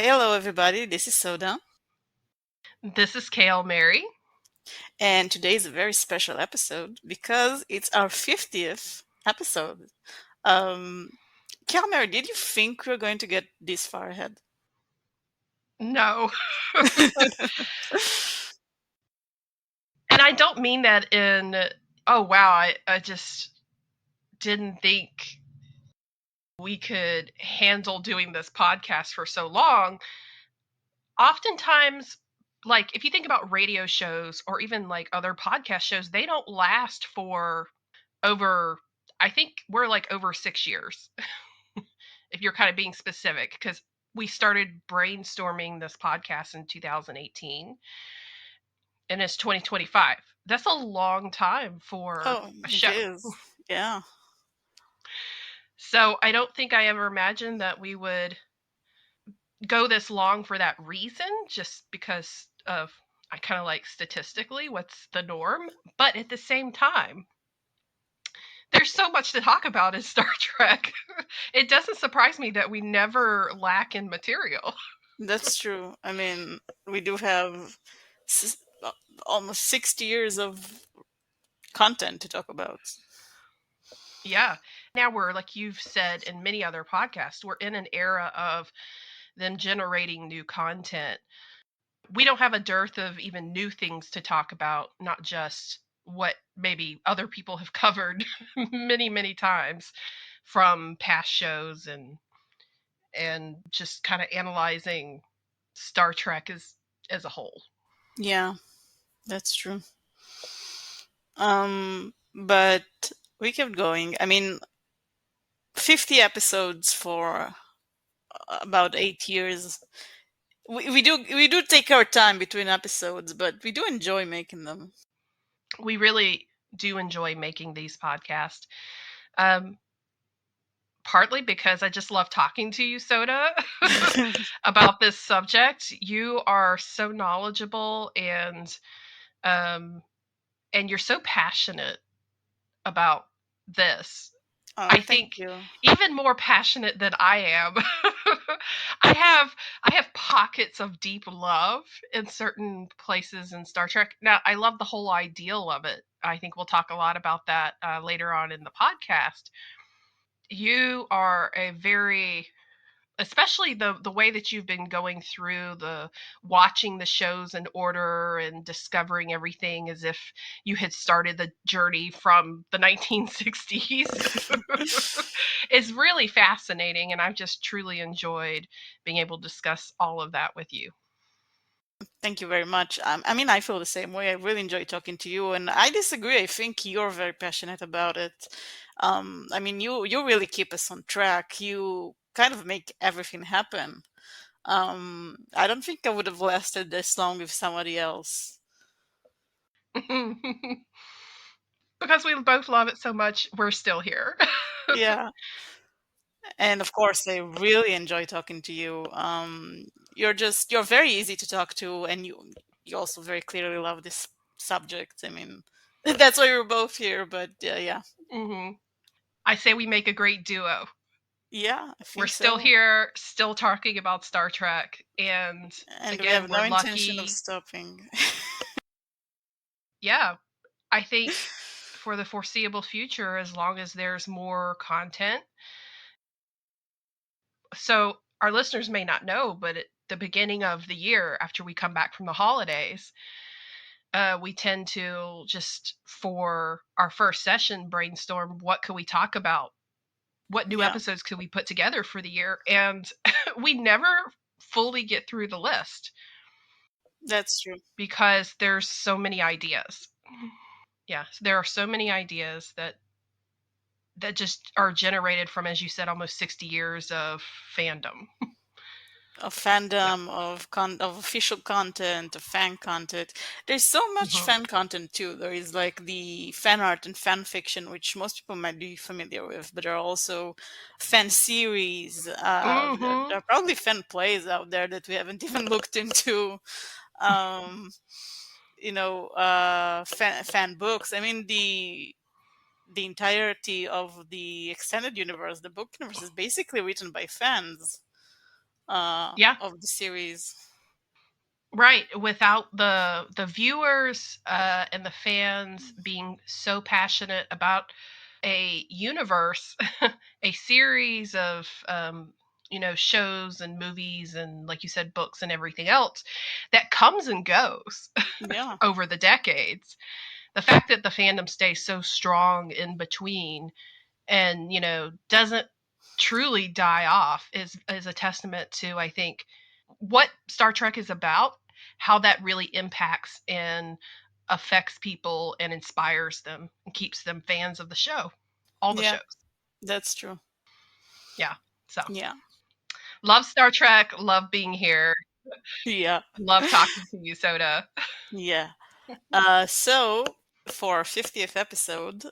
Hey, hello everybody. This is Soda, This is KLMeri. and today is a very special episode because it's our 50th episode. Um, KLMeri, did you think we were going to get this far ahead? No. And I don't mean that in, oh wow, I just didn't think we could handle doing this podcast for so long. Oftentimes, like if you think about radio shows or even like other podcast shows, they don't last for over, I think we're like over 6 years, if you're kind of being specific, because we started brainstorming this podcast in 2018 and it's 2025. That's a long time for Oh, a it show. is. Yeah. So I don't think I ever imagined that we would go this long for that reason, just because of, I kind of like statistically what's the norm. But at the same time, there's so much to talk about in Star Trek. It doesn't surprise me that we never lack in material. That's true. I mean, we do have s- almost 60 years of content to talk about. Yeah. Now we're, like you've said in many other podcasts, we're in an era of them generating new content. We don't have a dearth of even new things to talk about, not just what maybe other people have covered many, many times from past shows and just kind of analyzing Star Trek as a whole. Yeah, that's true. But we kept going. I mean, 50 episodes for about 8 years. We do take our time between episodes, but we do enjoy making them. We really do enjoy making these podcasts. Um, Partly because I just love talking to you, Soda, about this subject. You are so knowledgeable um, and you're so passionate about this. Oh, I thank think you. even more passionate than I am. I have I have pockets of deep love in certain places in Star Trek. Now, I love the whole ideal of it. I think we'll talk a lot about that later on in the podcast. You are a very, especially the way that you've been going through the watching the shows in order and discovering everything as if you had started the journey from the 1960s is really fascinating, and I've just truly enjoyed being able to discuss all of that with you. Thank you very much. I mean, I feel the same way. I really enjoy talking to you, and I disagree. I think you're very passionate about it. I mean, you really keep us on track. You kind of make everything happen. I don't think I would have lasted this long with somebody else. Because we both love it so much, we're still here. Yeah. And of course, I really enjoy talking to you. You're very easy to talk to, and you also very clearly love this subject. I mean, that's why we're both here. But yeah, Hmm. I say we make a great duo. yeah, I We're think still so. here, still talking about Star Trek, and And we again, have we're no intention of lucky. stopping. Yeah, I think for the foreseeable future, as long as there's more content. So, our listeners may not know, but at the beginning of the year, after we come back from the holidays, we tend to just for our first session brainstorm what could we talk about, what new Yeah, episodes could we put together for the year, and we never fully get through the list that's true. because there's so many ideas. Yeah, there are so many ideas that just are generated from, as you said, almost 60 years of fandom. Of Yeah. fandom, of official content, of fan content. There's so much Hmm. fan content too. There is like the fan art and fan fiction, which most people might be familiar with, but there are also fan series. There Hmm. are probably fan plays out there that we haven't even looked into. Um, fan books. I mean, the entirety of the extended universe, the book universe, is basically written by fans. Yeah. of the series. Right, without the viewers and the fans being so passionate about a universe, a series of shows and movies and, like you said, books and everything else that comes and goes Yeah, over the decades. The fact that the fandom stays so strong in between and doesn't truly die off is a testament to, I think, what Star Trek is about, how that really impacts and affects people and inspires them and keeps them fans of the show, all the yeah, shows. that's true. Yeah. So, Yeah, love Star Trek, love being here, yeah, love talking to you, Soda. yeah. So for our 50th episode,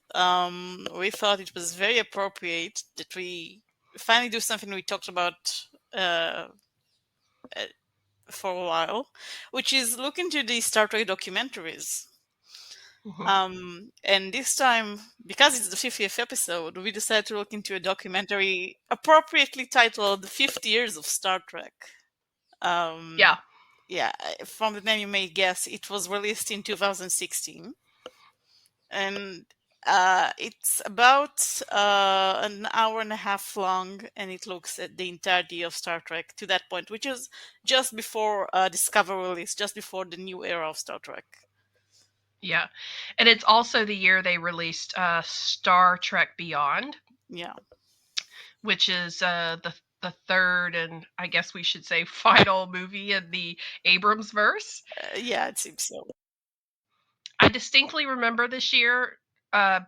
we thought it was very appropriate that we finally do something we talked about uh, uh, for a while, which is look into the Star Trek documentaries. Mhm. And this time, because it's the 50th episode, we decided to look into a documentary appropriately titled 50 Years of Star Trek. Um, Yeah. yeah, from the name you may guess, it was released in 2016. And it's about an hour and a half long, and it looks at the entirety of Star Trek to that point, which is just before Discovery release, just before the new era of Star Trek. Yeah. And it's also the year they released Star Trek Beyond, Yeah, which is the third and, I guess we should say, final movie in the Abrams verse. yeah, it seems so. I distinctly remember this year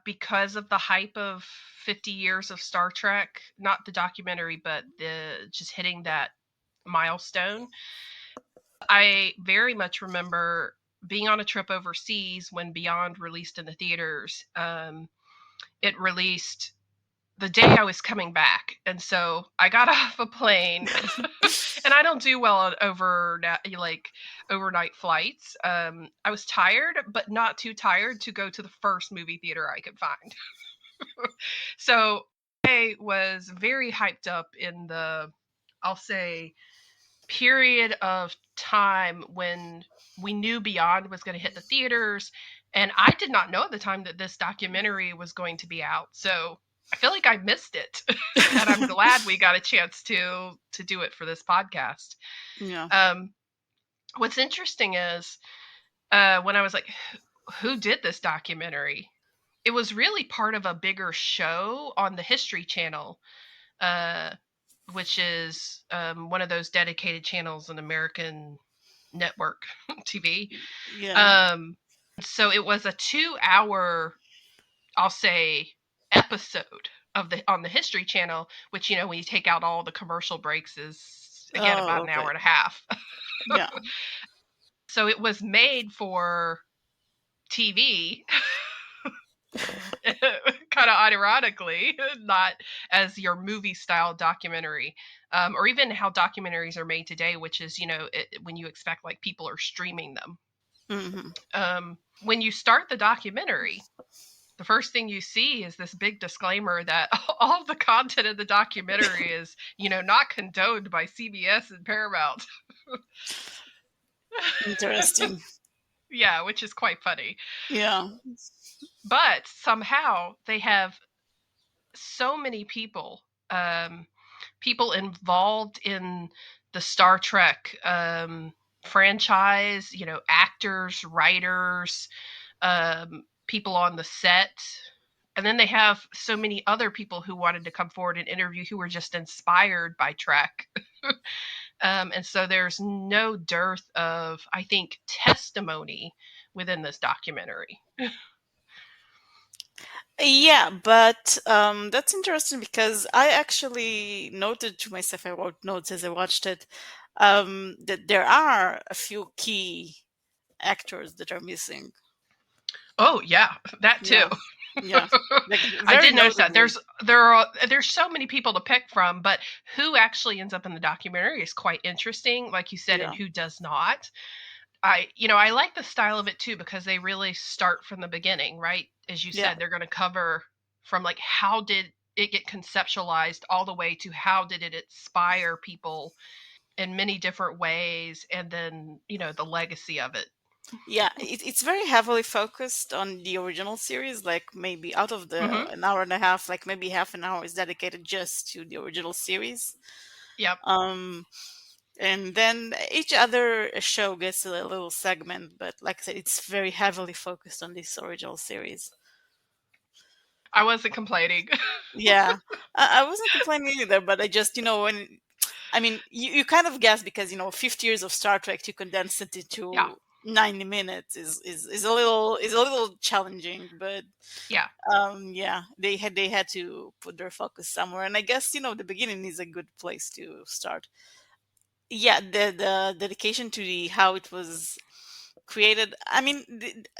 because of the hype of 50 years of Star Trek, not the documentary, but the just hitting that milestone. I very much remember being on a trip overseas when Beyond released in the theaters. It released the day I was coming back. And so I got off a plane and I don't do well on overnight flights. I was tired, but not too tired to go to the first movie theater I could find. So I was very hyped up in the, I'll say, period of time when we knew Beyond was going to hit the theaters. And I did not know at the time that this documentary was going to be out. So I feel like I missed it. And I'm glad we got a chance to do it for this podcast. Yeah. Um, what's interesting is when I was like, who did this documentary? It was really part of a bigger show on the History Channel, uh, which is one of those dedicated channels in American network TV. Yeah. Um, so it was a 2 hour, I'll say, episode of the on the History Channel, which when you take out all the commercial breaks is again Oh, about an okay. hour and a half. Yeah. So it was made for TV, kind of ironically, not as your movie style documentary, or even how documentaries are made today, which is when you expect like people are streaming them. Hmm. When you start the documentary, the first thing you see is this big disclaimer that all the content of the documentary is not condoned by CBS and Paramount. Interesting. Yeah, which is quite funny. Yeah. But somehow they have so many people involved in the Star Trek franchise, actors, writers, people on the set. And then they have so many other people who wanted to come forward and interview who were just inspired by Trek. And so there's no dearth of, I think, testimony within this documentary. Yeah, but that's interesting because I actually noted to myself, I wrote notes as I watched it, that there are a few key actors that are missing. Oh yeah, that too. Yeah. Yeah. Like I very did notice that. notably. There's so many people to pick from, but who actually ends up in the documentary is quite interesting, like you said, and Yeah. who does not. I like the style of it too because they really start from the beginning, right? As you Yeah. said, they're going to cover from like how did it get conceptualized all the way to how did it inspire people in many different ways, and then the legacy of it. Yeah, it's very heavily focused on the original series. Like maybe out of the Hmm. an hour and a half, like maybe half an hour is dedicated just to the original series. Yep. Um, and then each other show gets a little segment, but like I said, it's very heavily focused on this original series. I wasn't complaining. Yeah, I wasn't complaining either, but I just, when I mean, you kind of guess because 50 years of Star Trek to condense it Yeah. into 90 minutes is a little challenging, but Yeah. yeah, they had to put their focus somewhere, and I guess the beginning is a good place to start. Yeah, the dedication to the how it was created. I mean,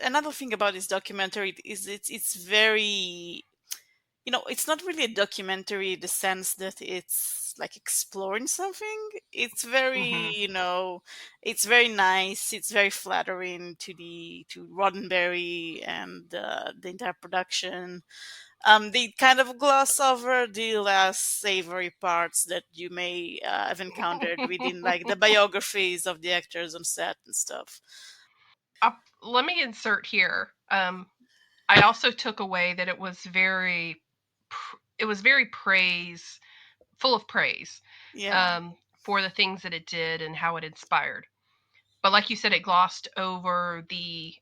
another thing about this documentary is it's very, it's not really a documentary in the sense that it's like exploring something. It's very, Hmm. it's very nice. It's very flattering to Roddenberry and the entire production. They kind of gloss over the less savory parts that you may have encountered within like the biographies of the actors on set and stuff. Let me insert here. I also took away that it was very full of praise, Yeah, for the things that it did and how it inspired. But like you said, it glossed over the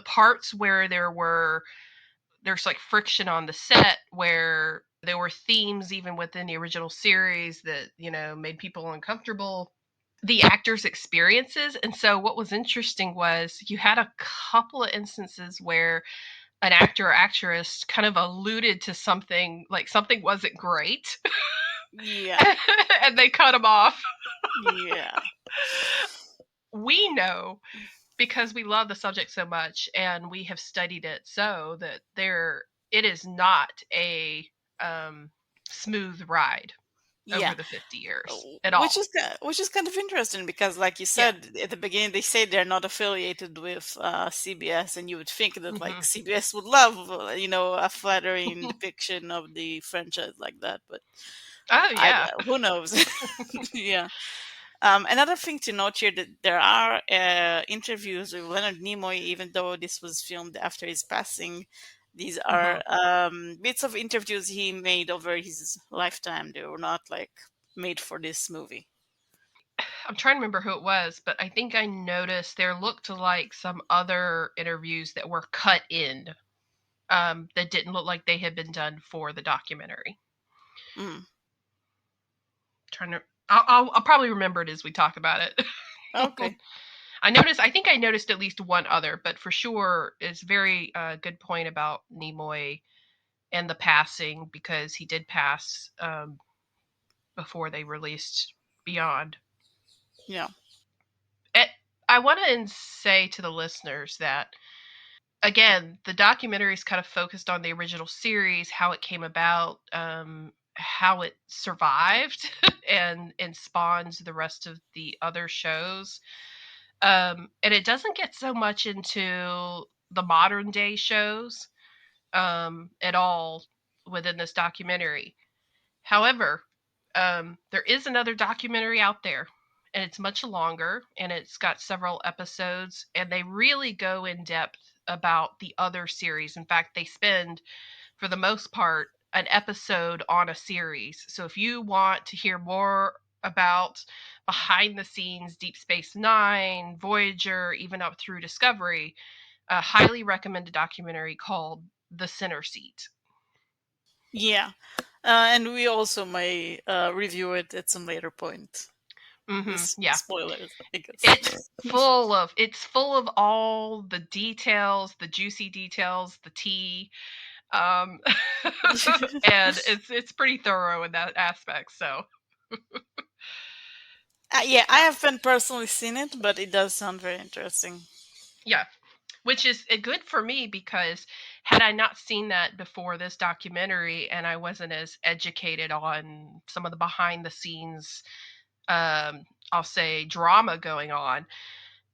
parts where there's like friction on the set, where there were themes even within the original series that made people uncomfortable, the actors' experiences. And so what was interesting was you had a couple of instances where an actor or actress kind of alluded to something, like something wasn't great, yeah, and they cut them off. yeah, We know, because we love the subject so much and we have studied it, so that it is not a um, smooth ride yeah. over the 50 years Oh, at which all. is which is kind of interesting because, like you Yeah. said at the beginning, they say they're not affiliated with CBS, and you would think that like Hmm. CBS would love a flattering depiction of the franchise like that, but Oh yeah. who knows? Yeah. Another thing to note here that there are interviews with Leonard Nimoy, even though this was filmed after his passing. These Hmm. are bits of interviews he made over his lifetime. They were not like made for this movie. I'm trying to remember who it was, but I think I noticed there looked like some other interviews that were cut in, that didn't look like they had been done for the documentary. Mm, Trying to, I'll probably remember it as we talk about it. okay. I think I noticed at least one other, but for sure is very good point about Nimoy and the passing, because he did pass, before they released Beyond. Yeah. It, I want to say to the listeners that, again, the documentary is kind of focused on the original series, how it came about, how it survived, and spawns the rest of the other shows. And it doesn't get so much into the modern day shows, at all within this documentary. However, there is another documentary out there, and it's much longer, and it's got several episodes, and they really go in depth about the other series. In fact, they spend, for the most part, an episode on a series. So if you want to hear more about behind the scenes Deep Space Nine, Voyager, even up through Discovery, a highly recommended documentary called The Center Seat. Yeah. And we also may review it at some later point. Hmm. With Yeah. spoilers, I guess. It's full of all the details, the juicy details, the tea, um, and it's pretty thorough in that aspect. So Yeah, I yeah, haven't personally seen it, but it does sound very interesting. yeah, which is good for me, because had I not seen that before this documentary, and I wasn't as educated on some of the behind the scenes, um, I'll say, drama going on,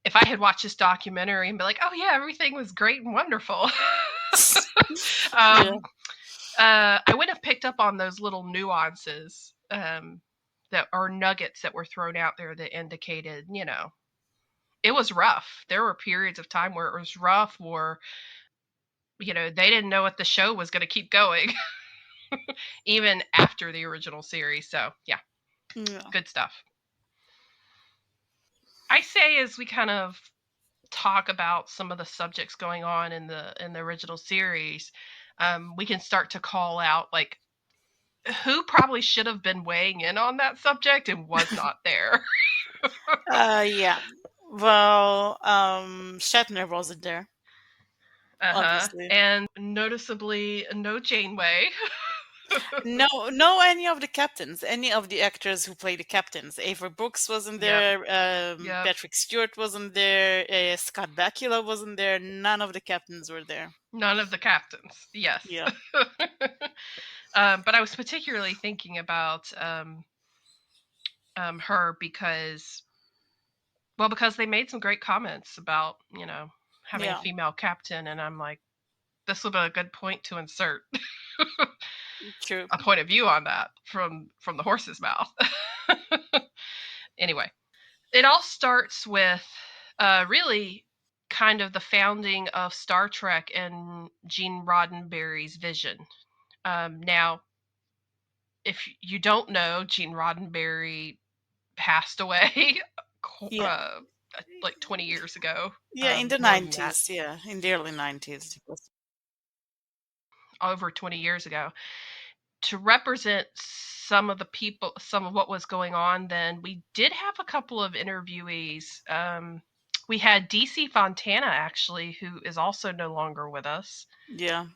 if I had watched this documentary and be like, oh yeah, everything was great and wonderful, Yeah. um, I would have picked up on those little nuances, that are nuggets that were thrown out there that indicated, it was rough. There were periods of time where it was rough, or they didn't know if the show was going to keep going even after the original series. So yeah, Yeah. good stuff. I say as we kind of talk about some of the subjects going on in the original series, we can start to call out like who probably should have been weighing in on that subject and was not there. Yeah. Well, Shatner wasn't there, Uh-huh. obviously. And noticeably no Janeway. No, no, any of the captains, any of the actors who play the captains. Ava Brooks wasn't Yep. there. Yep. Patrick Stewart wasn't there. Scott Bakula wasn't there. None of the captains were there. None of the captains. Yes. Yeah, But I was particularly thinking about her because they made some great comments about having a yeah, female captain, and I'm like, this would be a good point to insert true. a point of view on that from the horse's mouth. Anyway, it all starts with really kind of the founding of Star Trek and Gene Roddenberry's vision. Now, if you don't know, Gene Roddenberry passed away Yeah, uh, like 20 years ago, yeah, in the more than that, 90s. Yeah, in the early 90s. over 20 years ago. To represent some of the people, some of what was going on then, we did have a couple of interviewees. We had DC Fontana, actually, who is also no longer with us. Yeah,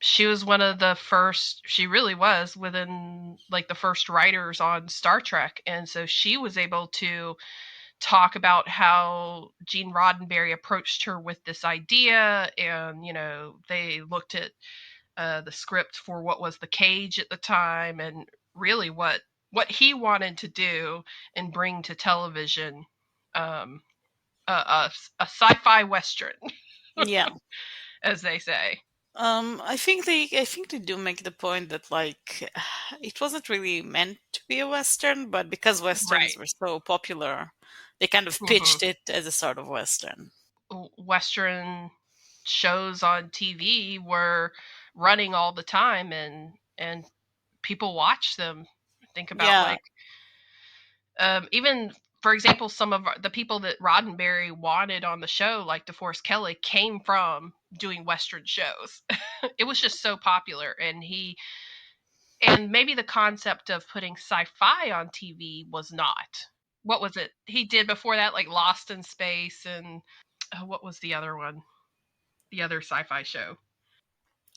She was one of the first, she really was within like the first writers on Star Trek. And so she was able to talk about how Gene Roddenberry approached her with this idea. And, they looked at the script for what was the Cage at the time, and really what he wanted to do and bring to television, um, a sci-fi western, yeah. as they say. I think they do make the point that like it wasn't really meant to be a western, but because westerns Right. were so popular, they kind of hmm pitched it as a sort of western. Western shows on TV were running all the time, and people watch them. Think about Yeah, like even for example, some of the people that Roddenberry wanted on the show, like DeForest Kelley, came from doing Western shows. It was just so popular, and maybe the concept of putting sci-fi on TV was not. What was it he did before that? Like Lost in Space, and what was the other one? The other sci-fi show.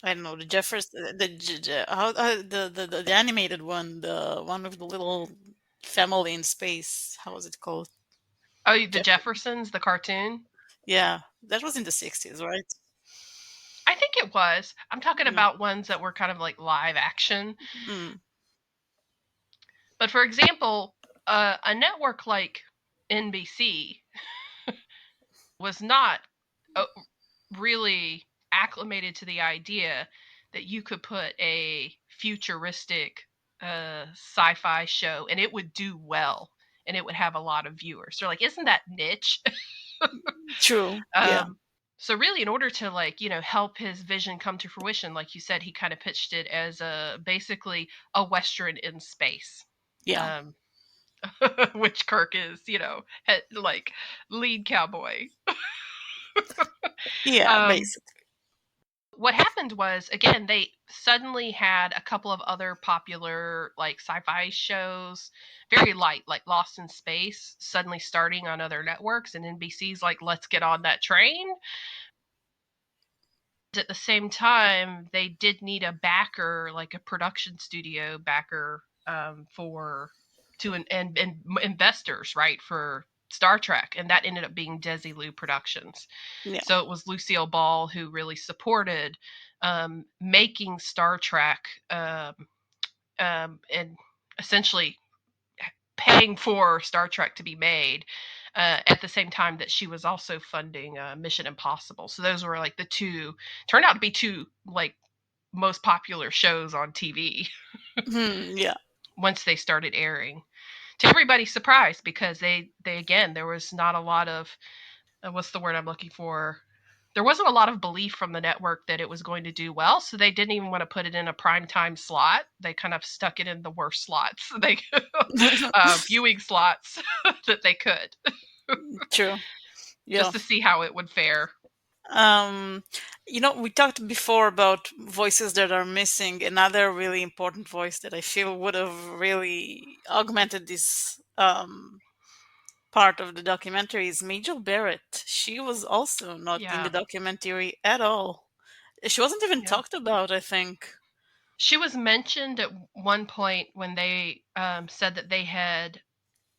I don't know the Jeffers, the animated one, the one with the little family in space. How was it called? Oh, the Jeff. Jeffersons, the cartoon. Yeah, that was in the 60s, right? I think it was. I'm talking Yeah. about ones that were kind of like live action. Mm, But for example, a network like NBC was not uh, really acclimated to the idea that you could put a futuristic sci-fi show and it would do well and it would have a lot of viewers. They're like, isn't that niche? true. Yeah. um, so really, in order to like help his vision come to fruition, like you said, he kind of pitched it as a basically a western in space. Yeah. Um, which Kirk is, like lead cowboy. Yeah, Um, basically. what happened was, again, they suddenly had a couple of other popular like sci-fi shows, very light, like Lost in Space, suddenly starting on other networks, and NBC's like, let's get on that train. At the same time, they did need a backer, like a production studio backer, for to and investors, right, for Star Trek, and that ended up being Desilu Productions. Yeah. So it was Lucille Ball who really supported making Star Trek, and essentially paying for Star Trek to be made. At the same time that she was also funding Mission Impossible, so those were like the two turned out to be two like most popular shows on TV Hmm, yeah. once they started airing. to everybody's surprise, because they again, there was not a lot of what's the word I'm looking for? There wasn't a lot of belief from the network that it was going to do well, so they didn't even want to put it in a prime time slot. They kind of stuck it in the worst slots, they viewing slots that they could, True. Yeah. just to see how it would fare. Um, we talked before about voices that are missing. Another really important voice that I feel would have really augmented this part of the documentary is Majel Barrett. She was also not in the Yeah, documentary at all. She wasn't even yeah. talked about, I think. She was mentioned at one point when they said that they had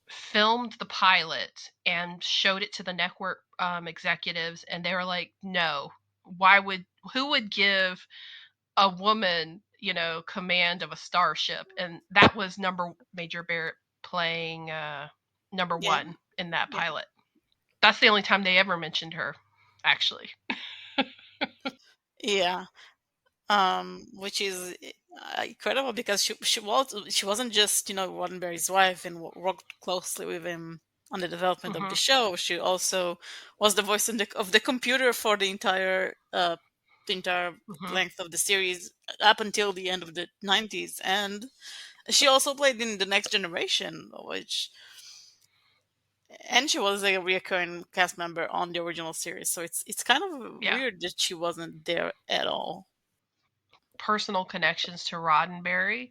filmed the pilot and showed it to the network executives, and they were like, "No, why would who would give a woman, command of a starship?" And that was number Major Barrett playing number Yeah, one in that yeah, pilot. That's the only time they ever mentioned her, actually. yeah. Which is incredible because she wasn't just Roddenberry's wife and worked closely with him on the development of the Hmm. show. She also was the voice of the computer for the entire Hmm. length of the series up until the end of the 90s, and she also played in the Next Generation, which and she was a recurring cast member on the original series. So it's kind of Yeah. weird that she wasn't there at all. Personal connections to Roddenberry.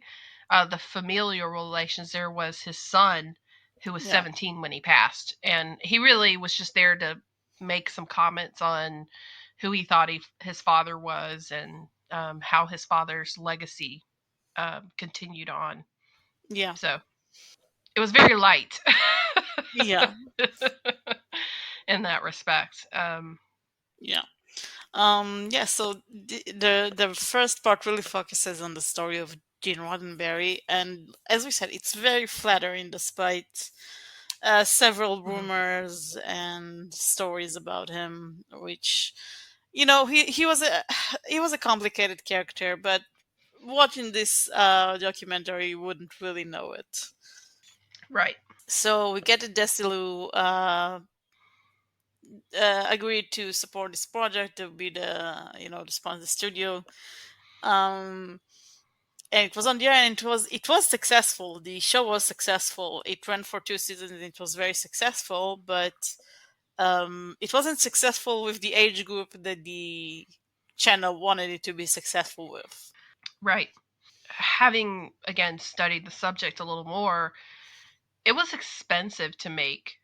The familial relations there was his son, who was Yeah, 17 when he passed, and he really was just there to make some comments on who he thought his father was, and how his father's legacy continued on. yeah, So it was very light yeah. in that respect. Yeah. Yeah, so the first part really focuses on the story of Gene Roddenberry, and as we said, it's very flattering despite several Mhm. rumors and stories about him, which he was a he was a complicated character, but watching this documentary you wouldn't really know it. Right. So we get a Desilu agreed to support this project to be the sponsor studio. Um, and it was on the air, and it was successful. The show was successful. It ran for 2 seasons, and it was very successful. But it wasn't successful with the age group that the channel wanted it to be successful with. Right. Having again studied the subject a little more, it was expensive to make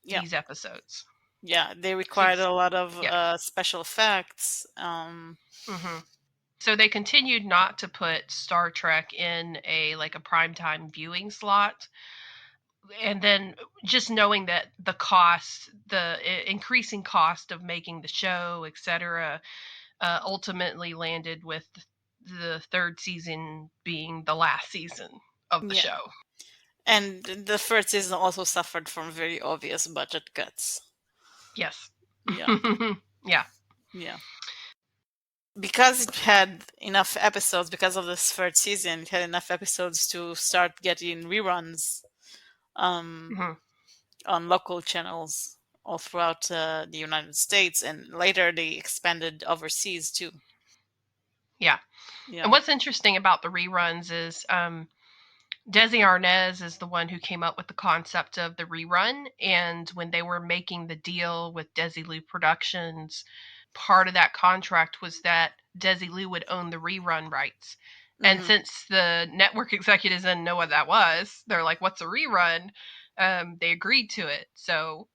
Yeah, these episodes. yeah, they So required a lot of yeah. special effects. Hmm. So they continued not to put Star Trek in a primetime viewing slot, and then just knowing that the cost, the increasing cost of making the show, etc., ultimately landed with the third season being the last season of the Yeah, show. and the first season also suffered from very obvious budget cuts. Yes. Yeah, Yeah. yeah. Because it had enough episodes, because of this third season, it had enough episodes to start getting reruns um, Hmm. on local channels all throughout the United States, and later they expanded overseas too. Yeah. And Yeah. what's interesting about the reruns is Desi Arnaz is the one who came up with the concept of the rerun. And when they were making the deal with Desilu Productions, part of that contract was that Desilu would own the rerun rights. And Hmm. since the network executives didn't know what that was, they're like, "What's a rerun?" They agreed to it. So,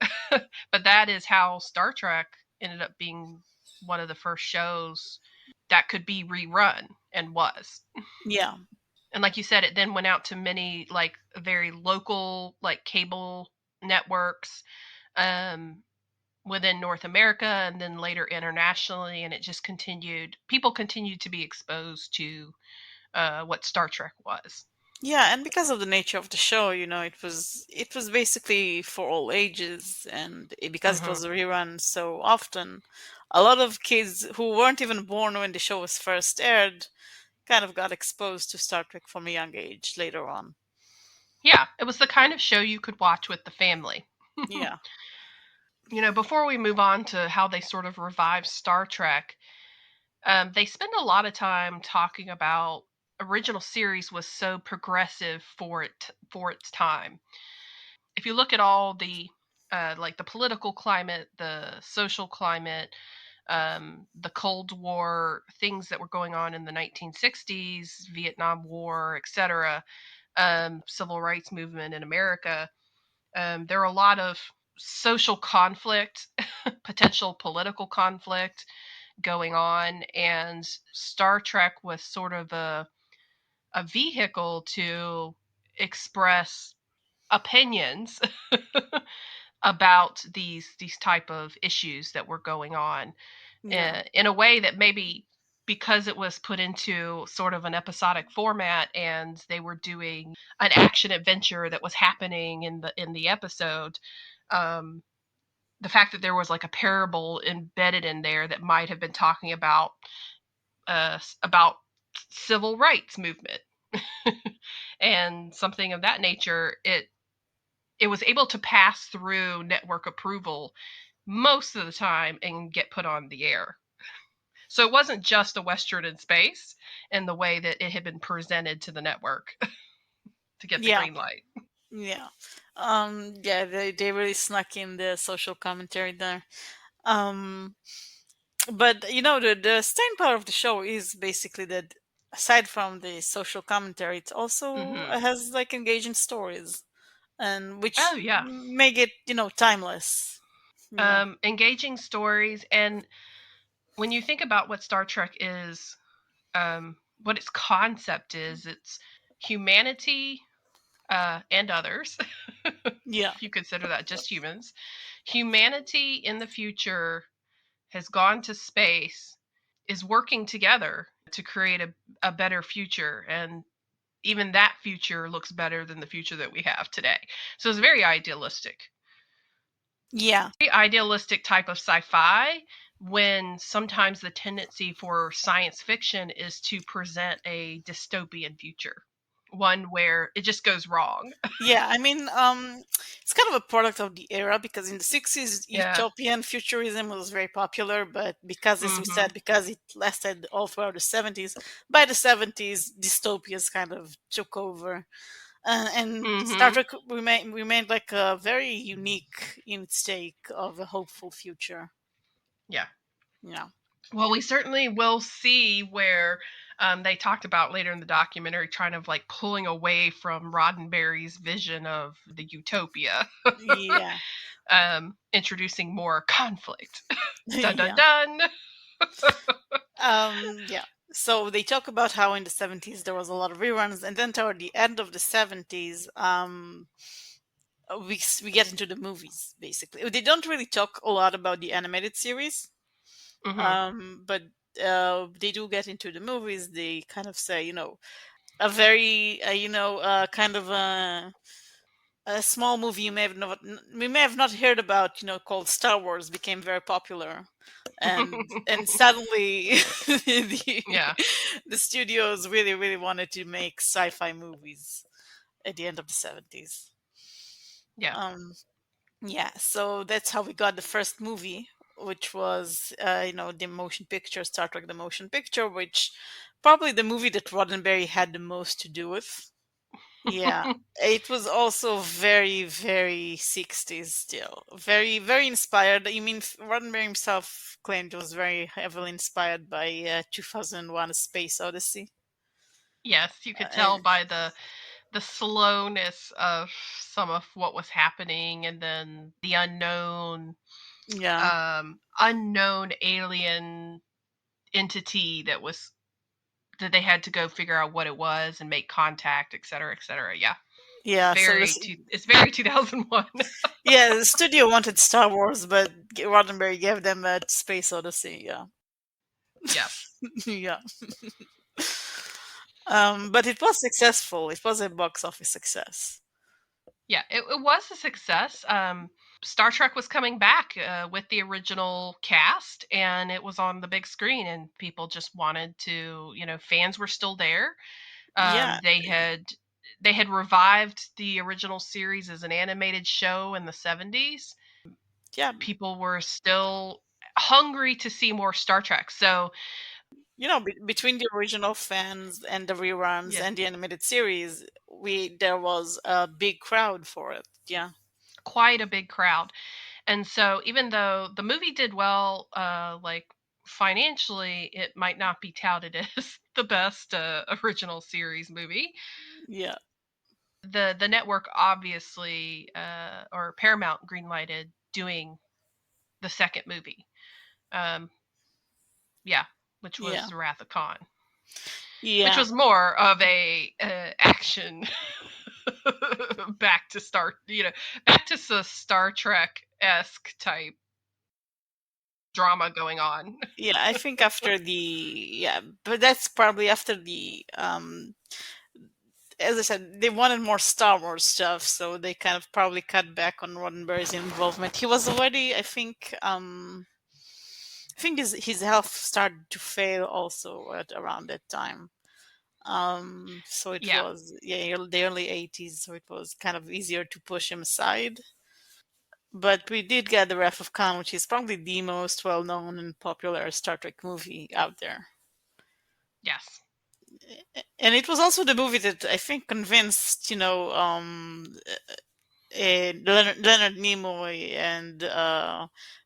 but that is how Star Trek ended up being one of the first shows that could be rerun, and was. Yeah. And like you said, it then went out to many like very local like cable networks um within North America, and then later internationally, and it just continued, people continued to be exposed to what Star Trek was. Yeah, and because of the nature of the show, it was basically for all ages, and because it Hmm. was rerun so often, a lot of kids who weren't even born when the show was first aired kind of got exposed to Star Trek from a young age later on. Yeah, it was the kind of show you could watch with the family. Yeah. Before we move on to how they sort of revive Star Trek, they spend a lot of time talking about original series was so progressive for its time. If you look at all the like the political climate, the social climate, the Cold War, things that were going on in the 1960s, Vietnam War, etc., civil rights movement in America, there are a lot of social conflict, potential political conflict going on, and Star Trek was sort of a vehicle to express opinions about these type of issues that were going on Yeah. in a way that maybe because it was put into sort of an episodic format and they were doing an action adventure that was happening in the episode, um, the fact that there was like a parable embedded in there that might have been talking about civil rights movement and something of that nature, it was able to pass through network approval most of the time and get put on the air. So it wasn't just a Western in space in the way that it had been presented to the network to get the Yeah. green light. Yeah. Yeah, they really snuck in the social commentary there. Um but the staying power of the show is basically that aside from the social commentary, it also Hmm. has like engaging stories and Oh which yeah. make it, timeless. Yeah. Engaging stories, and when you think about what Star Trek is, what its concept is, it's humanity and others, Yeah. if you consider that just humans. Humanity in the future has gone to space, is working together to create a better future. And even that future looks better than the future that we have today. So it's very idealistic. Yeah. Very idealistic type of sci-fi, when sometimes the tendency for science fiction is to present a dystopian future, one where it just goes wrong. Yeah, I mean, it's kind of a product of the era because in the 60s, Yeah. utopian futurism was very popular, but because, as we Mhm. said, because it lasted all throughout the 70s, by the 70s, dystopias kind of took over. And Star Mhm. Trek remained like a very unique in its take of a hopeful future. Yeah. Yeah. Well, we certainly will see where they talked about later in the documentary, trying of like pulling away from Roddenberry's vision of the utopia, Yeah. introducing more conflict. Dun dun Yeah. dun. Yeah. So they talk about how in the 70s there was a lot of reruns, and then toward the end of the 70s, we get into the movies basically. They don't really talk a lot about the animated series, Hmm. but they do get into the movies. They kind of say, a very, kind of a small movie we may have not heard about, called Star Wars became very popular, and suddenly the Yeah. the studios really really wanted to make sci-fi movies at the end of the 70s. Yeah. Um, yeah, so that's how we got the first movie, which was the motion picture Star Trek: The Motion Picture, which probably the movie that Roddenberry had the most to do with. Yeah, it was also very, very 60s still. Very, very inspired. You mean Roddenberry himself claimed it was very heavily inspired by 2001: A Space Odyssey. Yes, you could Uh, tell by the slowness of some of what was happening, and then the yeah, unknown alien entity that they had to go figure out what it was and make contact, et cetera, et cetera. Yeah. yeah. So this, It's very 2001. yeah, the studio wanted Star Wars, but Roddenberry gave them a Space Odyssey. Yeah, Yeah. yeah. But it was successful. It was a box office success. Yeah, it was a success. Star Trek was coming back with the original cast, and it was on the big screen, and people just wanted to, fans were still there. Yeah, They had they had revived the original series as an animated show in the 70s. Yeah, People were still hungry to see more Star Trek. So, between the original fans and the reruns yeah, and the animated series, we there was a big crowd for it. Yeah, quite a big crowd. And so even though the movie did well, like financially, it might not be touted as the best original series movie. yeah, The network obviously, or Paramount greenlighted doing the second movie. Um, yeah, which yeah, was Wrath of Khan, which yeah, was more of a action back to back to the Star Trek esque type drama going on. yeah. I think after the yeah, but that's probably after the as I said, they wanted more Star Wars stuff, so they kind of probably cut back on Roddenberry's involvement. He was already, I think his health started to fail also at around that time. So it Yeah, was the early 80s, so it was kind of easier to push him aside. But we did get the Wrath of Khan, which is probably the most well-known and popular Star Trek movie out there. yes, And it was also the movie that I think convinced, Leonard Nimoy and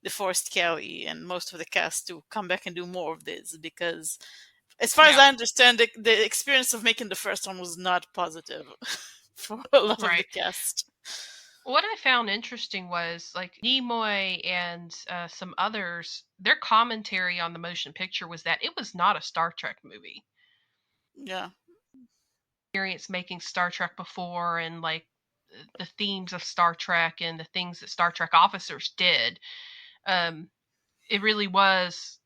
DeForest Kelly and most of the cast to come back and do more of this because, as far as yeah, I understand, the experience of making the first one was not positive for a lot of the right. cast. What I found interesting was like Nimoy and some others, their commentary on the motion picture was that it was not a Star Trek movie. Yeah. Experience making Star Trek before and like the themes of Star Trek and the things that Star Trek officers did. Um, it really was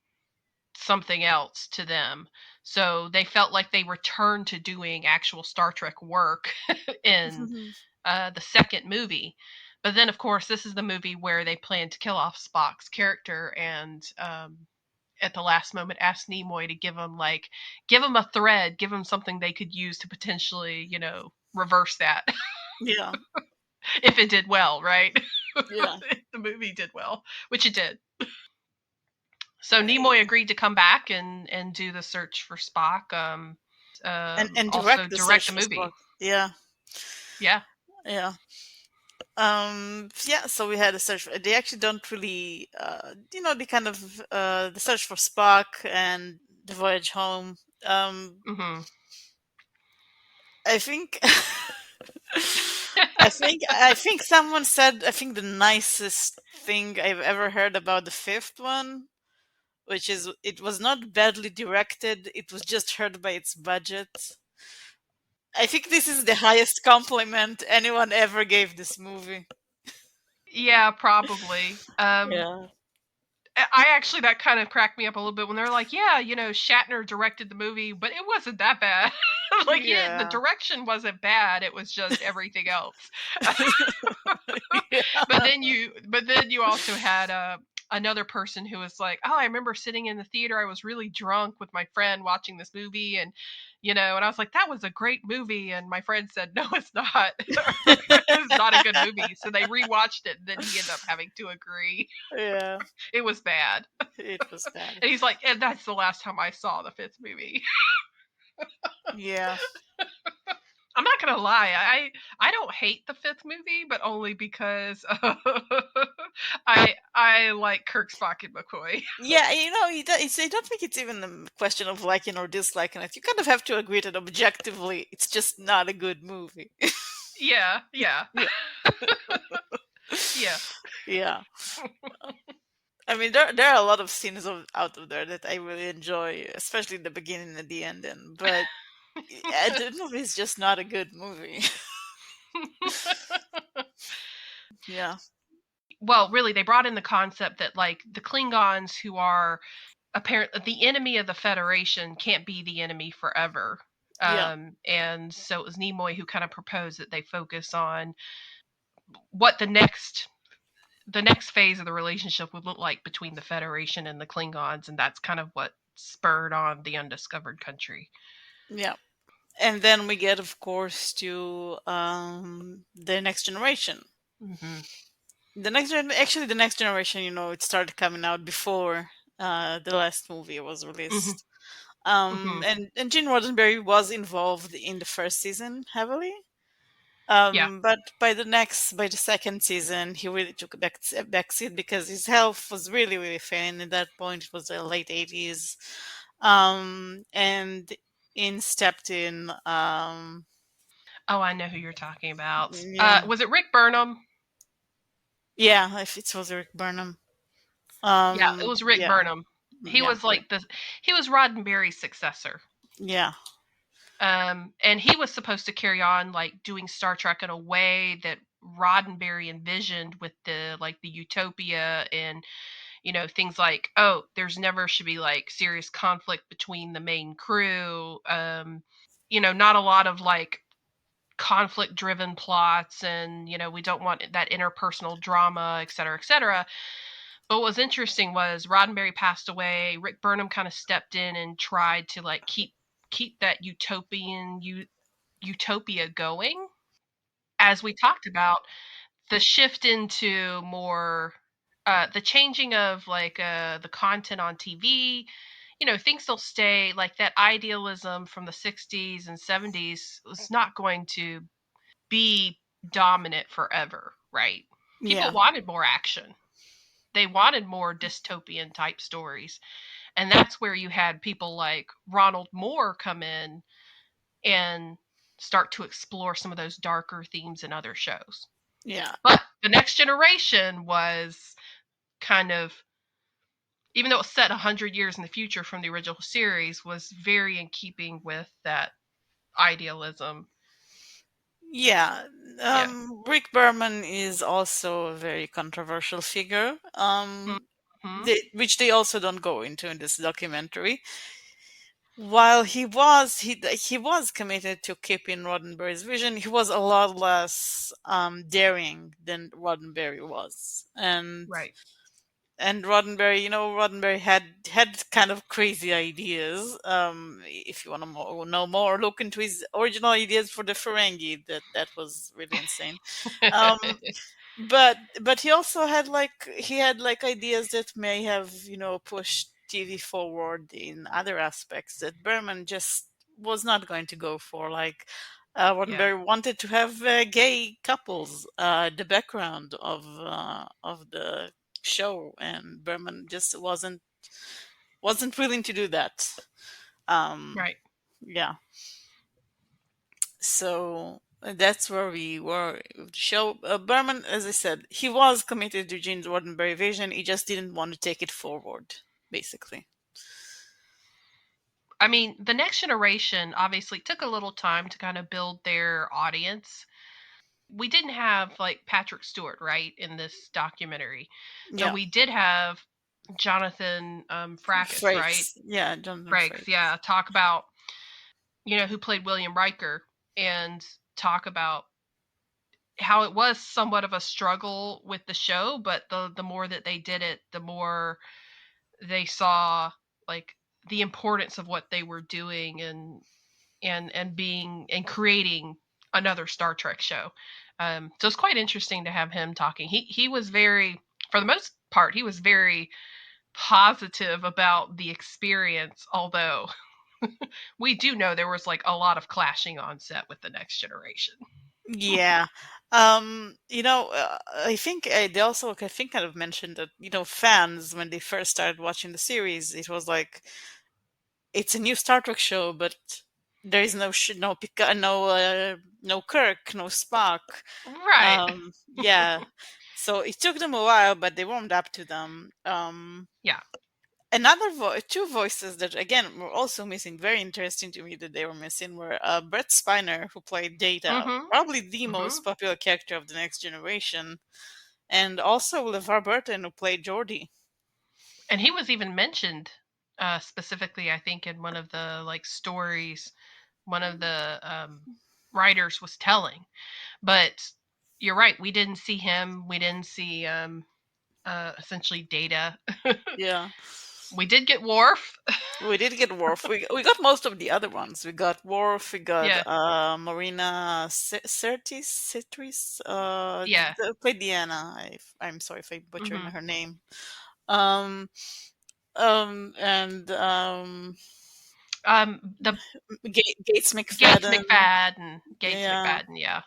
something else to them. So they felt like they returned to doing actual Star Trek work in the second movie. But then, of course, this is the movie where they plan to kill off Spock's character, and at the last moment, ask Nimoy to give him a thread, give him something they could use to potentially, reverse that Yeah. if it did well, right? Yeah. If the movie did well, which it did. So Nimoy Yeah. agreed to come back and do the search for Spock. And Also direct the direct search the for Spock. movie. Yeah. Yeah. Yeah. Yeah, so we had a search. They actually don't really, the kind of the search for Spock and the voyage home. Um, Hmm. I think, I think someone said, I think the nicest thing I've ever heard about the fifth one, which is it was not badly directed. It was just hurt by its budget. I think this is the highest compliment anyone ever gave this movie. Yeah, probably. Yeah. I actually that kind of cracked me up a little bit when they're like, "Yeah, Shatner directed the movie, but it wasn't that bad." Like, yeah, the Yeah. direction wasn't bad. It was just everything else. Yeah. But then you also had another person who was like, "Oh, I remember sitting in the theater. I was really drunk with my friend watching this movie, and and I was like, that was a great movie." And my friend said, "No, it's not. It's not a good movie." So they rewatched it, and then he ended up having to agree Yeah. it was bad. It was bad. And he's like, "And that's the last time I saw the fifth movie." Yeah. I'm not gonna lie, I don't hate the fifth movie, but only because I like Kirk, Spock, and McCoy. Yeah, I don't think it's even a question of liking or disliking it. You kind of have to agree that objectively, it's just not a good movie. Yeah, yeah, Yeah. yeah. Yeah. I mean, there are a lot of scenes out of there that I really enjoy, especially the beginning and the ending. But yeah, the movie is just not a good movie. Yeah. Well, really, they brought in the concept that like the Klingons, who are apparently the enemy of the Federation, can't be the enemy forever. Yeah. And so it was Nimoy who kind of proposed that they focus on what the next phase of the relationship would look like between the Federation and the Klingons, and that's kind of what spurred on the Undiscovered Country. Yeah. And then we get, of course, to the next generation. Mm-hmm. Actually, the next generation, it started coming out before the last movie was Mm-hmm. released. Mm-hmm. And Gene Roddenberry was involved in the first season heavily. Yeah. But by the second season, he really took a back seat because his health was really, really failing. At that point, it was the late 80s. And in stepped in, Oh, I know who you're talking about. yeah, Was it Rick Burnham? yeah, if it was Rick Burnham. Yeah, it was Rick Yeah, Burnham. He yeah, was like he was Roddenberry's successor. yeah, And he was supposed to carry on like doing Star Trek in a way that Roddenberry envisioned with the utopia and things like, oh, there's never should be like serious conflict between the main crew. Not a lot of like conflict driven plots, and we don't want that interpersonal drama, et cetera, et cetera. But what was interesting was Roddenberry passed away. Rick Burnham kind of stepped in and tried to like keep that utopia going. As we talked about, the shift into more the changing of like the content on TV, things will stay like that idealism from the 60s and 70s was not going to be dominant forever, right? People yeah, wanted more action. They wanted more dystopian type stories. And that's where you had people like Ronald Moore come in and start to explore some of those darker themes in other shows. yeah, But the next generation was kind of, even though it was set 100 years in the future from the original series, was very in keeping with that idealism. yeah. Yeah. Rick Berman is also a very controversial figure. Mm-hmm. Which they also don't go into in this documentary. While he was committed to keeping Roddenberry's vision, he was a lot less daring than Roddenberry was, Right. and Roddenberry had kind of crazy ideas. If you want to know more, look into his original ideas for the Ferengi. That was really insane. Um, but he had like ideas that may have pushed TV forward in other aspects that Berman just was not going to go for. Like Yeah. Roddenberry wanted to have gay couples, the background of the show, and Berman just wasn't willing to do that. Um, Right. yeah, so that's where we were with the show. Berman, as I said, he was committed to Gene Roddenberry vision. He just didn't want to take it forward, basically. I mean, the next generation obviously took a little time to kind of build their audience. We didn't have like Patrick Stewart, right, in this documentary, but Yeah, we did have Jonathan Frakes, right? Frakes. Yeah, Jonathan Frakes, Frakes. yeah. Talk about who played William Riker, and talk about how it was somewhat of a struggle with the show, but the more that they did it, the more they saw like the importance of what they were doing and being and creating another Star Trek show. So it's quite interesting to have him talking. He was very, for the most part, he was very positive about the experience. Although we do know there was like a lot of clashing on set with the next generation. Yeah. I think they also, I think, kind of mentioned that, fans, when they first started watching the series, it was like, it's a new Star Trek show, but there is no no Kirk, no Spock. Right. Yeah. So it took them a while, but they warmed up to them. Yeah. Two voices that again were also missing, very interesting to me that they were missing, were Brett Spiner, who played Data, Mhm. probably the most Mhm. popular character of the Next Generation, and also LeVar Burton, who played Geordi. And he was even mentioned specifically, I think, in one of the like stories one of the writers was telling. But you're right, we didn't see him. We didn't see essentially Data. Yeah. We did get Worf. We did get Worf. We got most of the other ones. We got Worf. We got Yeah. Marina Sirtis. Yeah. Played Diana. I'm sorry if I butchered Hmm. her name. Um, and The Gates Gates McFadden. McFadden. Gates Yeah, McFadden. Yeah.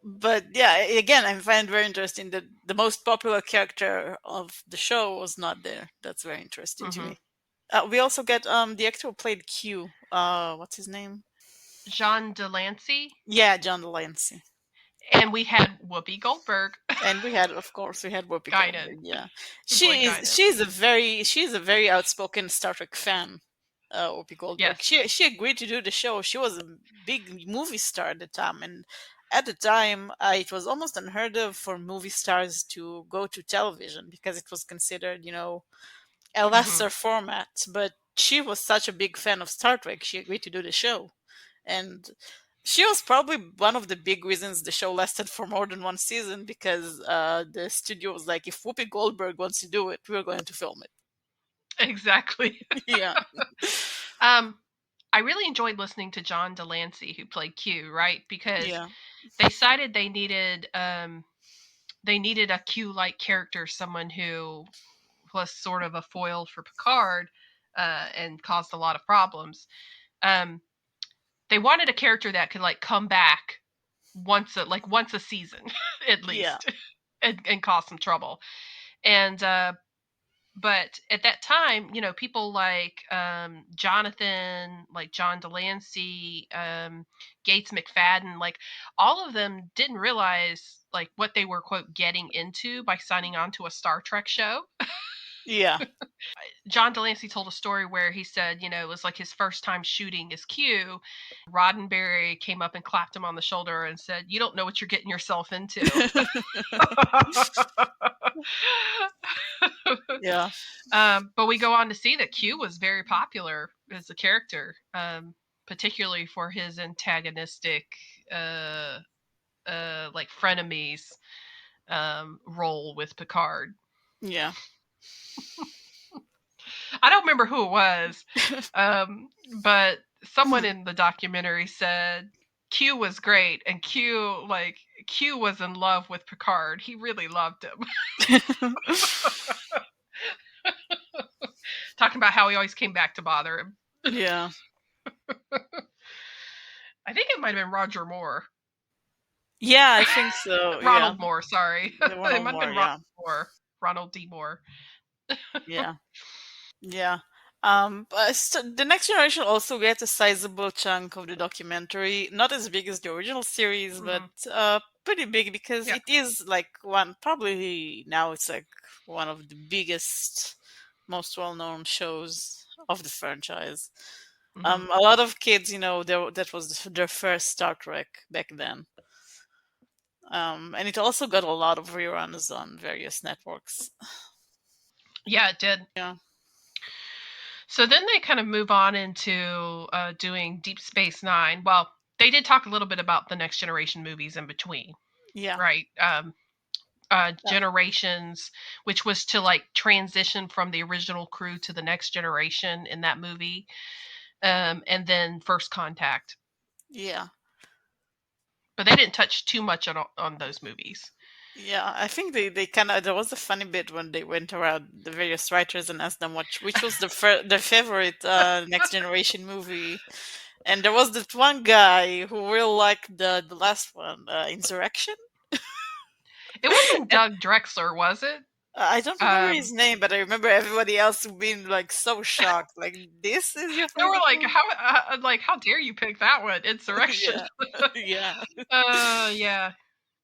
but yeah, again, I find very interesting that the most popular character of the show was not there. That's very interesting to Hmm. me. We also get the actor who played Q. What's his name? John Delancey, Yeah, John Delancey. and we had Whoopi Goldberg. And we had, of course, we had Whoopi Guinan, Goldberg. Yeah, who played Guinan. she's a very outspoken Star Trek fan. Whoopi Goldberg. Yes. She agreed to do the show. She was a big movie star at the time, and at the time, it was almost unheard of for movie stars to go to television because it was considered, a Hmm. lesser format. But she was such a big fan of Star Trek, she agreed to do the show, and she was probably one of the big reasons the show lasted for more than one season because the studio was like, if Whoopi Goldberg wants to do it, we're going to film Exactly. it. Yeah, um, I really enjoyed listening to John Delancey, who played Q, right? Because yeah, they decided they needed a Q-like character, someone who was sort of a foil for Picard, and caused a lot of problems. Um, they wanted a character that could like come back once a season at yeah, least, and cause some trouble. And but at that time, people like Jonathan, like John Delancey, Gates McFadden, like all of them didn't realize like what they were quote getting into by signing on to a Star Trek show. yeah. John Delancey told a story where he said, it was like his first time shooting as Q. Roddenberry came up and clapped him on the shoulder and said, "You don't know what you're getting yourself into." Yeah, But we go on to see that Q was very popular as a character, particularly for his antagonistic, uh, like frenemies, role with Picard. yeah. I don't remember who it was, but someone in the documentary said Q was great, and Q was in love with Picard. He really loved him. Talking about how he always came back to bother him. Yeah, I think it might have been Roger Moore. yeah. I think so. Yeah, Ronald Moore, sorry. one It or might have more. been Ronald Yeah, Moore. Ronald D. Moore. yeah. Yeah. But the next generation also gets a sizable chunk of the documentary. Not as big as the original series, but Hmm. pretty big because Yeah. it is like one, probably now it's like one of the biggest, most well-known shows of the franchise. Hmm. A lot of kids, that was their first Star Trek back then. And it also got a lot of reruns on various networks. Yeah, it did. Yeah, So then they kind of move on into doing Deep Space Nine. Well, they did talk a little bit about the Next Generation movies in between, yeah, right? yeah, Generations, which was to like transition from the original crew to the Next Generation in that movie, and then First Contact. yeah. But they didn't touch too much on those movies. Yeah, I think they kind of, there was a funny bit when they went around the various writers and asked them which was their favorite Next Generation movie, and there was that one guy who really liked the last one, Insurrection. It wasn't And Doug Drexler, was it? I don't remember his Um, name, but I remember everybody else being like so shocked, like this is your they were favorite movie? like, how dare you pick that one? Insurrection. Yeah, yeah, Yeah.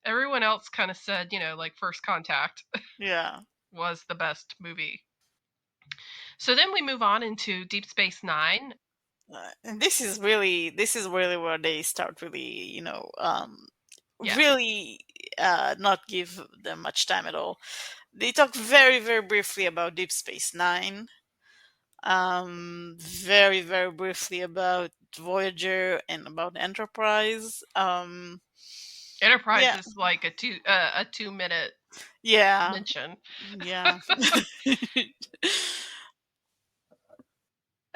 Everyone else kind of said, like First Contact yeah. was the best movie. So then we move on into Deep Space Nine. And this is really where they start really, Yeah. really not give them much time at all. They talk very, very briefly about Deep Space Nine. Very, very briefly about Voyager and about Enterprise. Enterprise Yeah, is like a 2 minute. Yeah. mention. Yeah.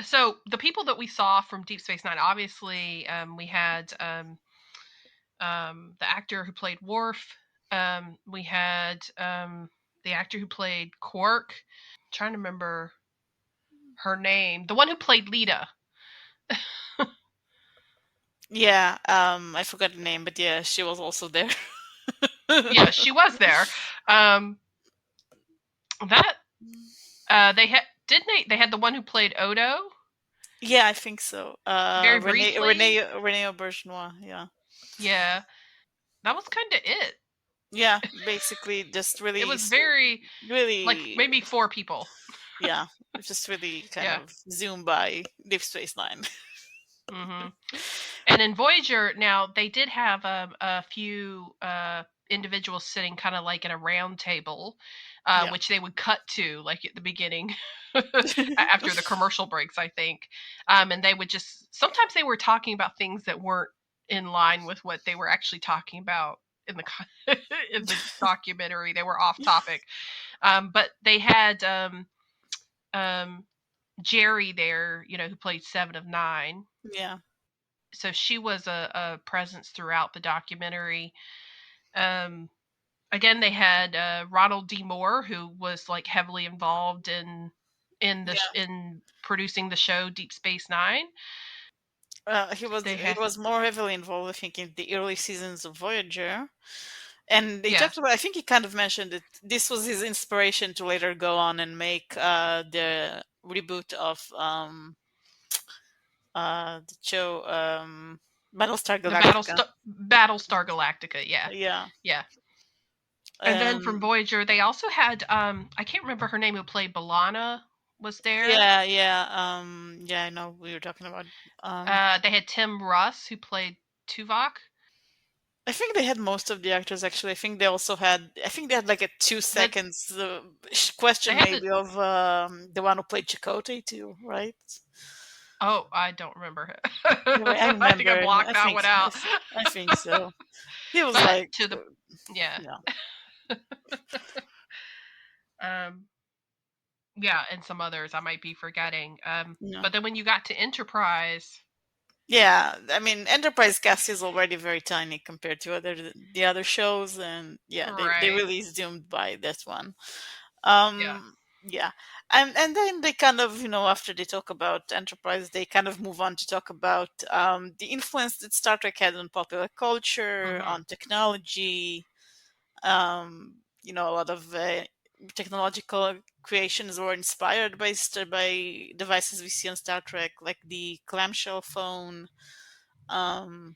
So the people that we saw from Deep Space Nine, obviously, we had the actor who played Worf. We had the actor who played Quark. Trying to remember her name. The one who played Lita. Yeah, I forgot the name, but yeah, she was also there. Yeah, she was there. Um, that they had didn't they had the one who played Odo Yeah, I think so. very briefly. Rene Aubergenois, yeah. Yeah, that was kind of it. Yeah, basically just It really was very like really maybe 4 people. yeah, just really kind Yeah. of zoom by Deep Space Nine. Hmm. And in Voyager, now they did have a few individuals sitting kind of like in a round table, Yeah. which they would cut to like at the beginning after the commercial breaks, I think. And they would just sometimes they were talking about things that weren't in line with what they were actually talking about in the in the documentary. They were off topic, but they had um, Jerry there, who played Seven of Nine. Yeah. So she was a presence throughout the documentary. Um, Again, they had Ronald D. Moore, who was like heavily involved Yeah. in producing the show Deep Space Nine. He They he had was more heavily involved, I think, in the early seasons of Voyager. And they yeah talked about, I think he kind of mentioned that this was his inspiration to later go on and make the reboot of the show Battlestar the Galactica. Battlestar Galactica. Yeah, Yeah. yeah. And then from Um, Voyager, they also had I can't remember her name who played Balana was there. yeah, yeah, yeah, I know we were talking about. Um, They had Tim Russ who played Tuvok. I think they had most of the actors actually. I think they had like a two That seconds they question had the maybe of the one who played Chakotay too, right? Oh, I don't remember it. Yeah, I I think I remember. blocked that one out. I think so. He was But like, to the yeah. yeah, Um yeah, and some others I might be forgetting. yeah, But then when you got to Enterprise, yeah. I mean, Enterprise cast is already very tiny compared to the other shows, and yeah, they right. really zoomed by this one. Yeah. Yeah, and then they kind of, after they talk about Enterprise, they kind of move on to talk about the influence that Star Trek had on popular culture, Mhm. on technology. A lot of technological creations were inspired by devices we see on Star Trek, like the clamshell phone. Um,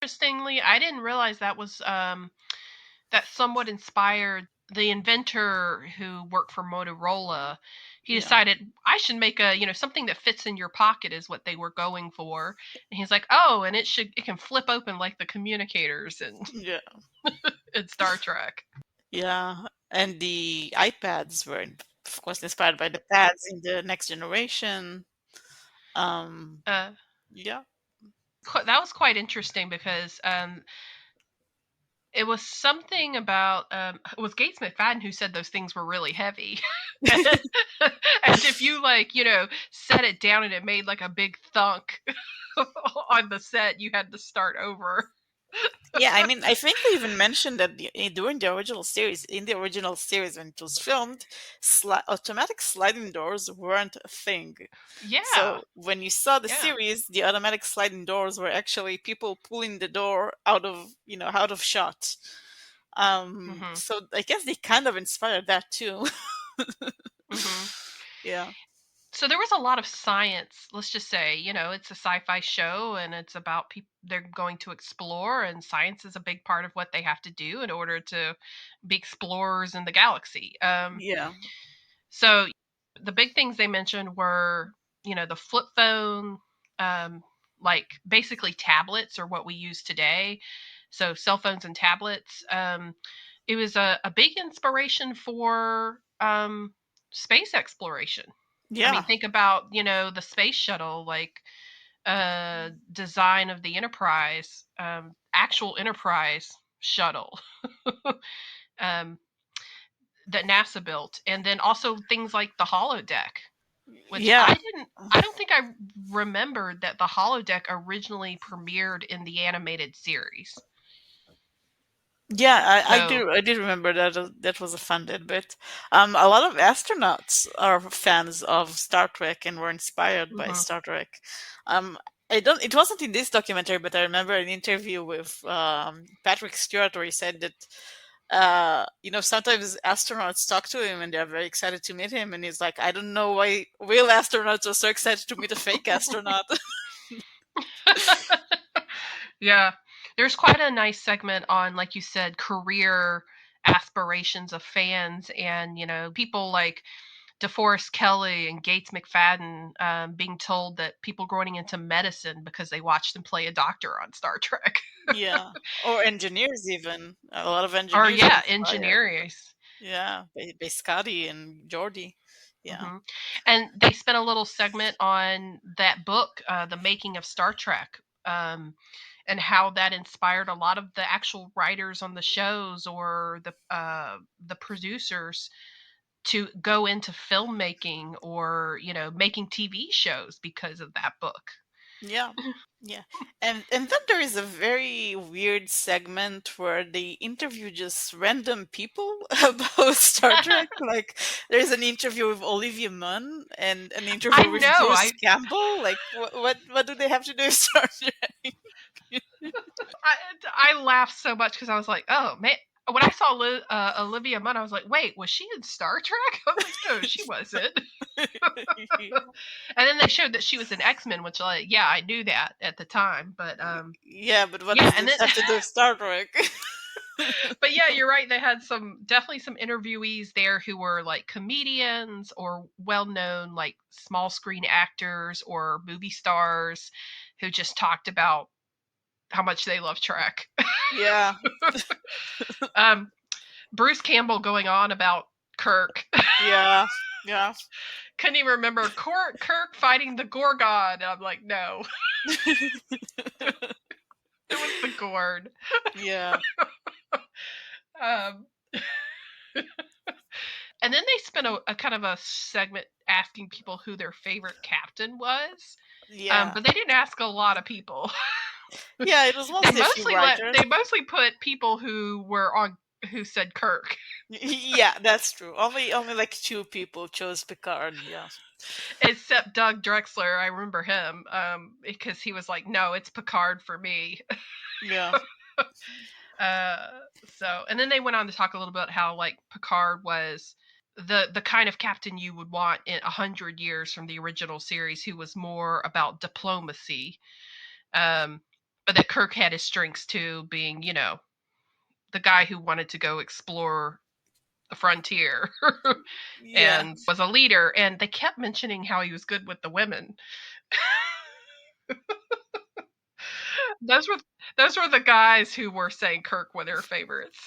Interestingly, I didn't realize that somewhat inspired the inventor who worked for Motorola. He yeah, decided I should make something that fits in your pocket is what they were going for. And he's like, "Oh, and it can flip open like the communicators yeah, in Star Trek." yeah. And the iPads were, of course, inspired by the pads in the next generation. Um, Uh, yeah, that was quite interesting because it was something about it was Gates McFadden who said those things were really heavy. And if you set it down and it made like a big thunk on the set, you had to start over. yeah. I mean, I think they even mentioned that during the original series when it was filmed, automatic sliding doors weren't a thing. Yeah, So when you saw the yeah. series, the automatic sliding doors were actually people pulling the door out of shot. Mhm. So I guess they kind of inspired that too. Mhm. Yeah, So there was a lot of science. Let's just say, it's a sci-fi show and it's about people they're going to explore, and science is a big part of what they have to do in order to be explorers in the galaxy. yeah, So the big things they mentioned were, the flip phone, um, like basically tablets or what we use today. So cell phones and tablets. It was a big inspiration for space exploration. I mean, yeah, think about, the space shuttle, like design of the Enterprise, actual Enterprise shuttle. um, that NASA built, and then also things like the holodeck, which Yeah. I don't think I remembered that the holodeck originally premiered in the animated series. Yeah, So, I do remember that that was a fun bit. A lot of astronauts are fans of Star Trek and were inspired by mhm. Star Trek. Um, I don't. It wasn't in this documentary, but I remember an interview with Patrick Stewart where he said that sometimes astronauts talk to him and they're very excited to meet him, and he's like, I don't know why real astronauts are so excited to meet a fake astronaut. Yeah, there's quite a nice segment on, like you said, career aspirations of fans, and people like DeForest Kelley and Gates McFadden being told that people going into medicine because they watched them play a doctor on Star Trek. Yeah, or engineers even. A lot of Or engineers are yeah, inspired. engineering. Yeah, by Scotty and Jordy. Yeah. Hmm. And they spent a little segment on that book, The Making of Star Trek, and how that inspired a lot of the actual writers on the shows, or the producers, to go into filmmaking, or making TV shows because of that book. Yeah. Yeah. And then there is a very weird segment where they interview just random people about Star Trek. Like there's an interview with Olivia Munn and an I interview with know. Bruce Campbell. Like what do they have to do with Star Trek? I I laughed so much because I was like, oh man. When I saw Olivia Munn, I was like, wait, was she in Star Trek? I was like, no, she wasn't. And then they showed that she was an X-Men, which, like, yeah, I knew that at the time, but Yeah, but what yeah, does and this then have to do with Star Trek? but yeah, you're right. They had definitely some interviewees there who were like comedians or well-known like small screen actors or movie stars who just talked about how much they love Trek. Yeah. um, Bruce Campbell going on about Kirk. Yeah. Yeah. Couldn't even remember Kirk fighting the Gorgon. And I'm like, no, it was the Gorn. Yeah. Um, and then they spent a kind of a segment asking people who their favorite captain was. Yeah. But they didn't ask a lot of people. Yeah, it was mostly a few writers. They mostly put people who said Kirk, Yeah, that's true. Only like two people chose Picard. Yeah. except Doug Drexler. I remember him because he was like, "No, it's Picard for me." Yeah. Uh, so, and then they went on to talk a little bit how like Picard was the kind of captain you would want in 100 years from the original series, who was more about diplomacy. Um, but that Kirk had his strengths too, being the guy who wanted to go explore the frontier Yeah. and was a leader. And they kept mentioning how he was good with the women. Those were those were the guys who were saying Kirk were their favorites.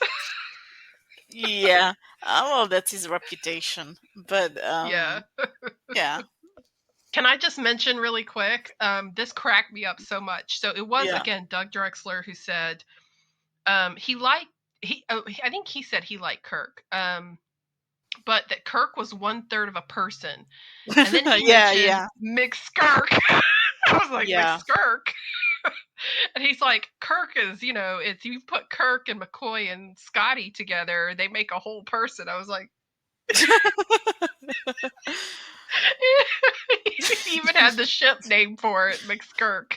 Yeah. Well, that's his reputation. But Yeah. yeah. Can I just mention really quick? This cracked me up so much. So it was Yeah. again Doug Drexler who said he liked I think he said he liked Kirk, but that Kirk was 1/3 of a person, and then he Yeah, mentioned yeah. McSkirk. I was like, Yeah. McSkirk, and he's like, Kirk is it's you put Kirk and McCoy and Scotty together, they make a whole person. I was like, he even had the ship name for it, McSkirk.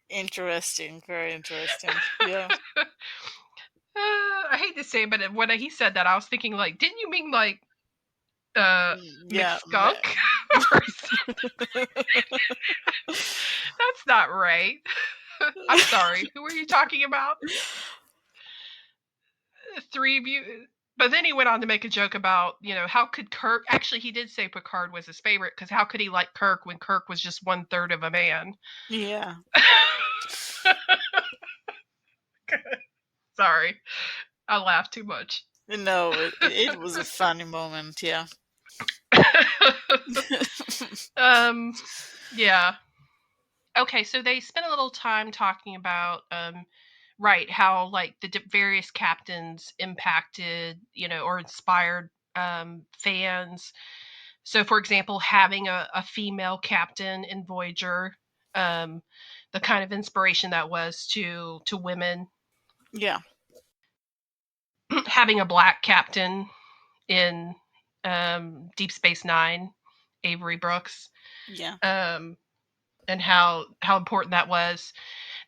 Interesting. Very interesting. Yeah. I hate to say it, but when he said that, I was thinking like, didn't you mean like Yeah. McSkunk? That's not right. I'm sorry. Who are you talking about? Three of you. But then he went on to make a joke about, how could Kirk. Actually, he did say Picard was his favorite because how could he like Kirk when Kirk was just 1/3 of a man? Yeah. Sorry. I laughed too much. No, it was a funny moment. Yeah. Yeah. Okay, so they spent a little time talking about right, how like the various captains impacted, or inspired fans. So, for example, having a female captain in Voyager, um, the kind of inspiration that was to women. Yeah. Having a black captain in Deep Space Nine, Avery Brooks, Yeah. um, and how important that was.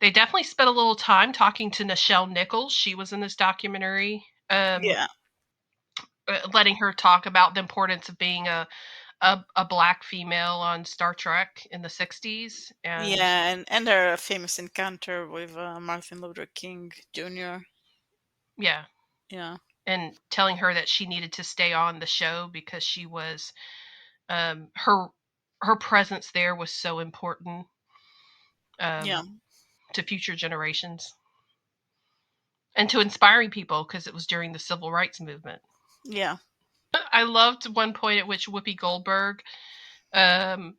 They definitely spent a little time talking to Nichelle Nichols. She was in this documentary, Yeah. letting her talk about the importance of being a black female on Star Trek in the 60s. And Yeah, and their famous encounter with Martin Luther King Jr. yeah, Yeah. and telling her that she needed to stay on the show because she was her presence there was so important Yeah. um, to future generations and to inspiring people because it was during the civil rights movement. Yeah. I loved one point at which Whoopi Goldberg, um,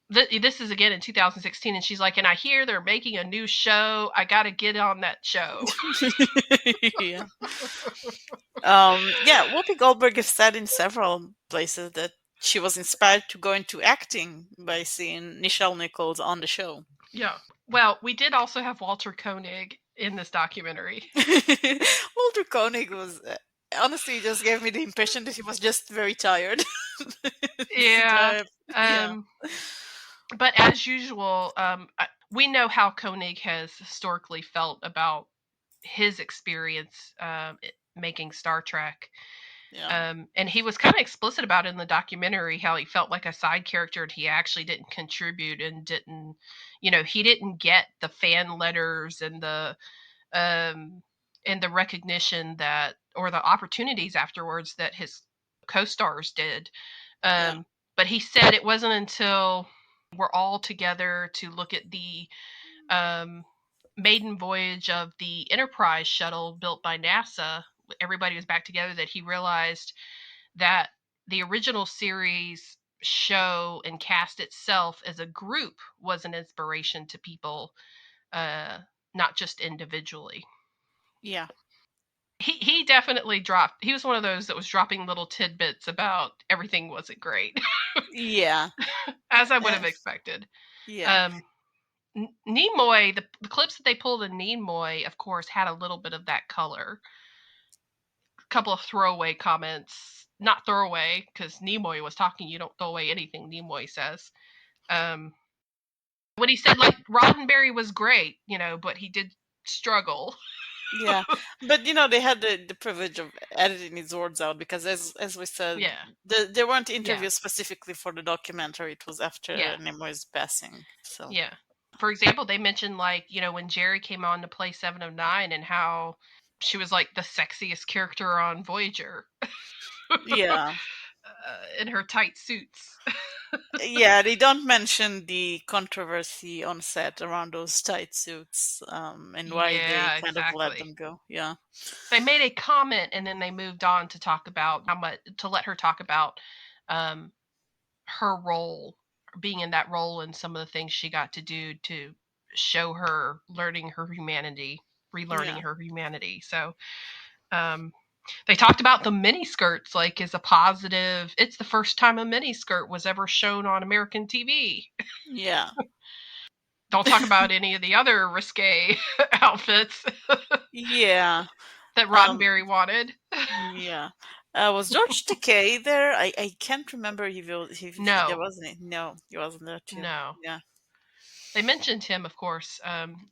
this is again in 2016, and she's like, and I hear they're making a new show. I got to get on that show. Yeah. Yeah, Whoopi Goldberg has said in several places that she was inspired to go into acting by seeing Nichelle Nichols on the show. Yeah. Well, we did also have Walter Koenig in this documentary. Walter Koenig was honestly he just gave me the impression that he was just very tired. This Yeah. entire- yeah. Um, but as usual, we know how Koenig has historically felt about his experience making Star Trek. Yeah. And he was kind of explicit about it in the documentary how he felt like a side character and he actually didn't contribute and didn't, he didn't get the fan letters um, and the recognition that or the opportunities afterwards that his co-stars did. Yeah. But he said it wasn't until we're all together to look at the um, maiden voyage of the Enterprise shuttle built by NASA, everybody was back together, that he realized that the original series show and cast itself as a group was an inspiration to people, uh, not just individually. Yeah. He definitely dropped. He was one of those that was dropping little tidbits about everything wasn't great, Yeah. as I would Uh, have expected. yeah. Um, Nimoy, the clips that they pulled in Nimoy, of course, had a little bit of that color. A couple of throwaway comments, not throwaway, because Nimoy was talking. You don't throw away anything Nimoy says. Um, when he said like Roddenberry was great, but he did struggle. Yeah, but they had the privilege of editing his words out because, as we said, Yeah, there weren't yeah, interviews specifically for the documentary. It was yeah, after Nimoy's passing. So yeah. For example, they mentioned like when Jerry came on to play 709 and how she was like the sexiest character on Voyager yeah, in her tight suits. yeah, they don't mention the controversy on set around those tight suits, and why they Yeah, kind of let exactly. them go. Yeah, They made a comment and then they moved on to talk about how much to let her talk about um, her role, being in that role, and some of the things she got to do to show her learning her humanity, yeah, relearning her humanity. So um, they talked about the mini skirts like as a positive. It's the first time a mini skirt was ever shown on American TV. yeah, Don't talk about any of the other risque outfits yeah. that Um, Roddenberry wanted. yeah. Was George Takei there? I can't remember if there No, wasn't. No, he wasn't there too. no. Yeah. They mentioned him, of course,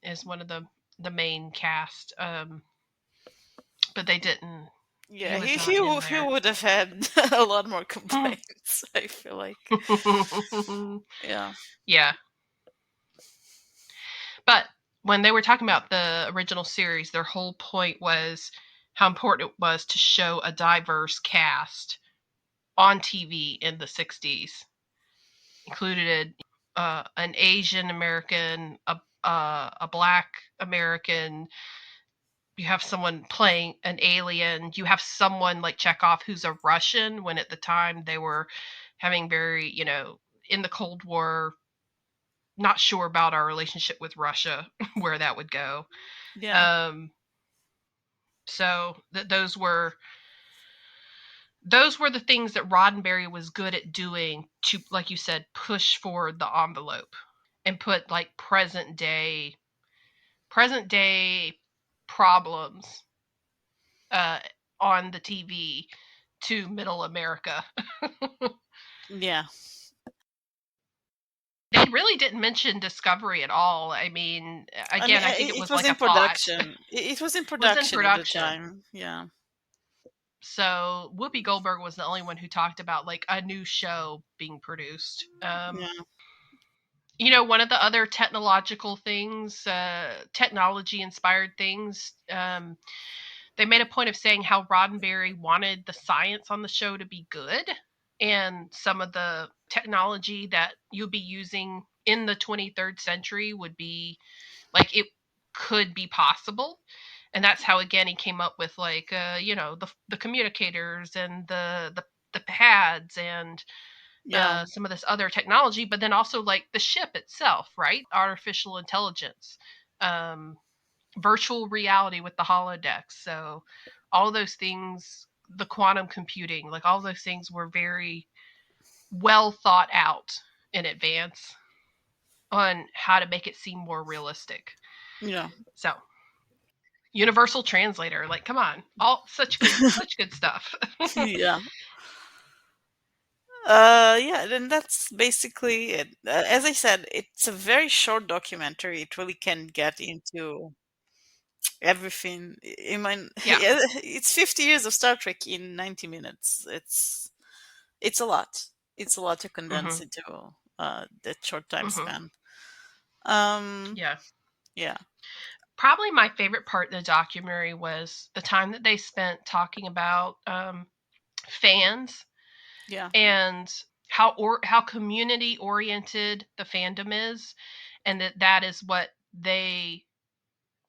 as one of the main cast, but they didn't. He Yeah, was he not he in wo- he there. would have had a lot more complaints. I feel like. Yeah, Yeah, but when they were talking about the original series, their whole point was how important it was to show a diverse cast on TV in the 60s. Included an Asian American, a Black American, you have someone playing an alien, you have someone like Chekhov who's a Russian when at the time they were having very, in the Cold War, not sure about our relationship with Russia, where that would go. Yeah. Um, so those were the things that Roddenberry was good at doing to, like you said, push forward the envelope and put like present day problems uh, on the TV to middle America. Yeah. They really didn't mention Discovery at all. I mean, I mean, again, I think it it was was like in a thought. production. It was in It was in production at the production. time. Yeah. So Whoopi Goldberg was the only one who talked about like a new show being produced. Yeah. One of the other technology inspired things, they made a point of saying how Roddenberry wanted the science on the show to be good, and some of the technology that you'll be using in the 23rd century would be like it could be possible. And that's how again he came up with like the communicators and the pads and Yeah. some of this other technology, but then also like the ship itself, right? Artificial intelligence, um, virtual reality with the holodecks. So all those things, the quantum computing, like all those things were very well thought out in advance on how to make it seem more realistic. Yeah. So universal translator, like come on, all such good stuff. Yeah. Yeah, then that's basically it. As I said, it's a very short documentary. It really can get into everything. I mean, Yeah. yeah, it's 50 years of Star Trek in 90 minutes. It's a lot. It's a lot to condense Hmm. into that short time Hmm. span. Um, Yeah. yeah, Probably my favorite part of the documentary was the time that they spent talking about fans yeah, and how community oriented the fandom is, and that is what they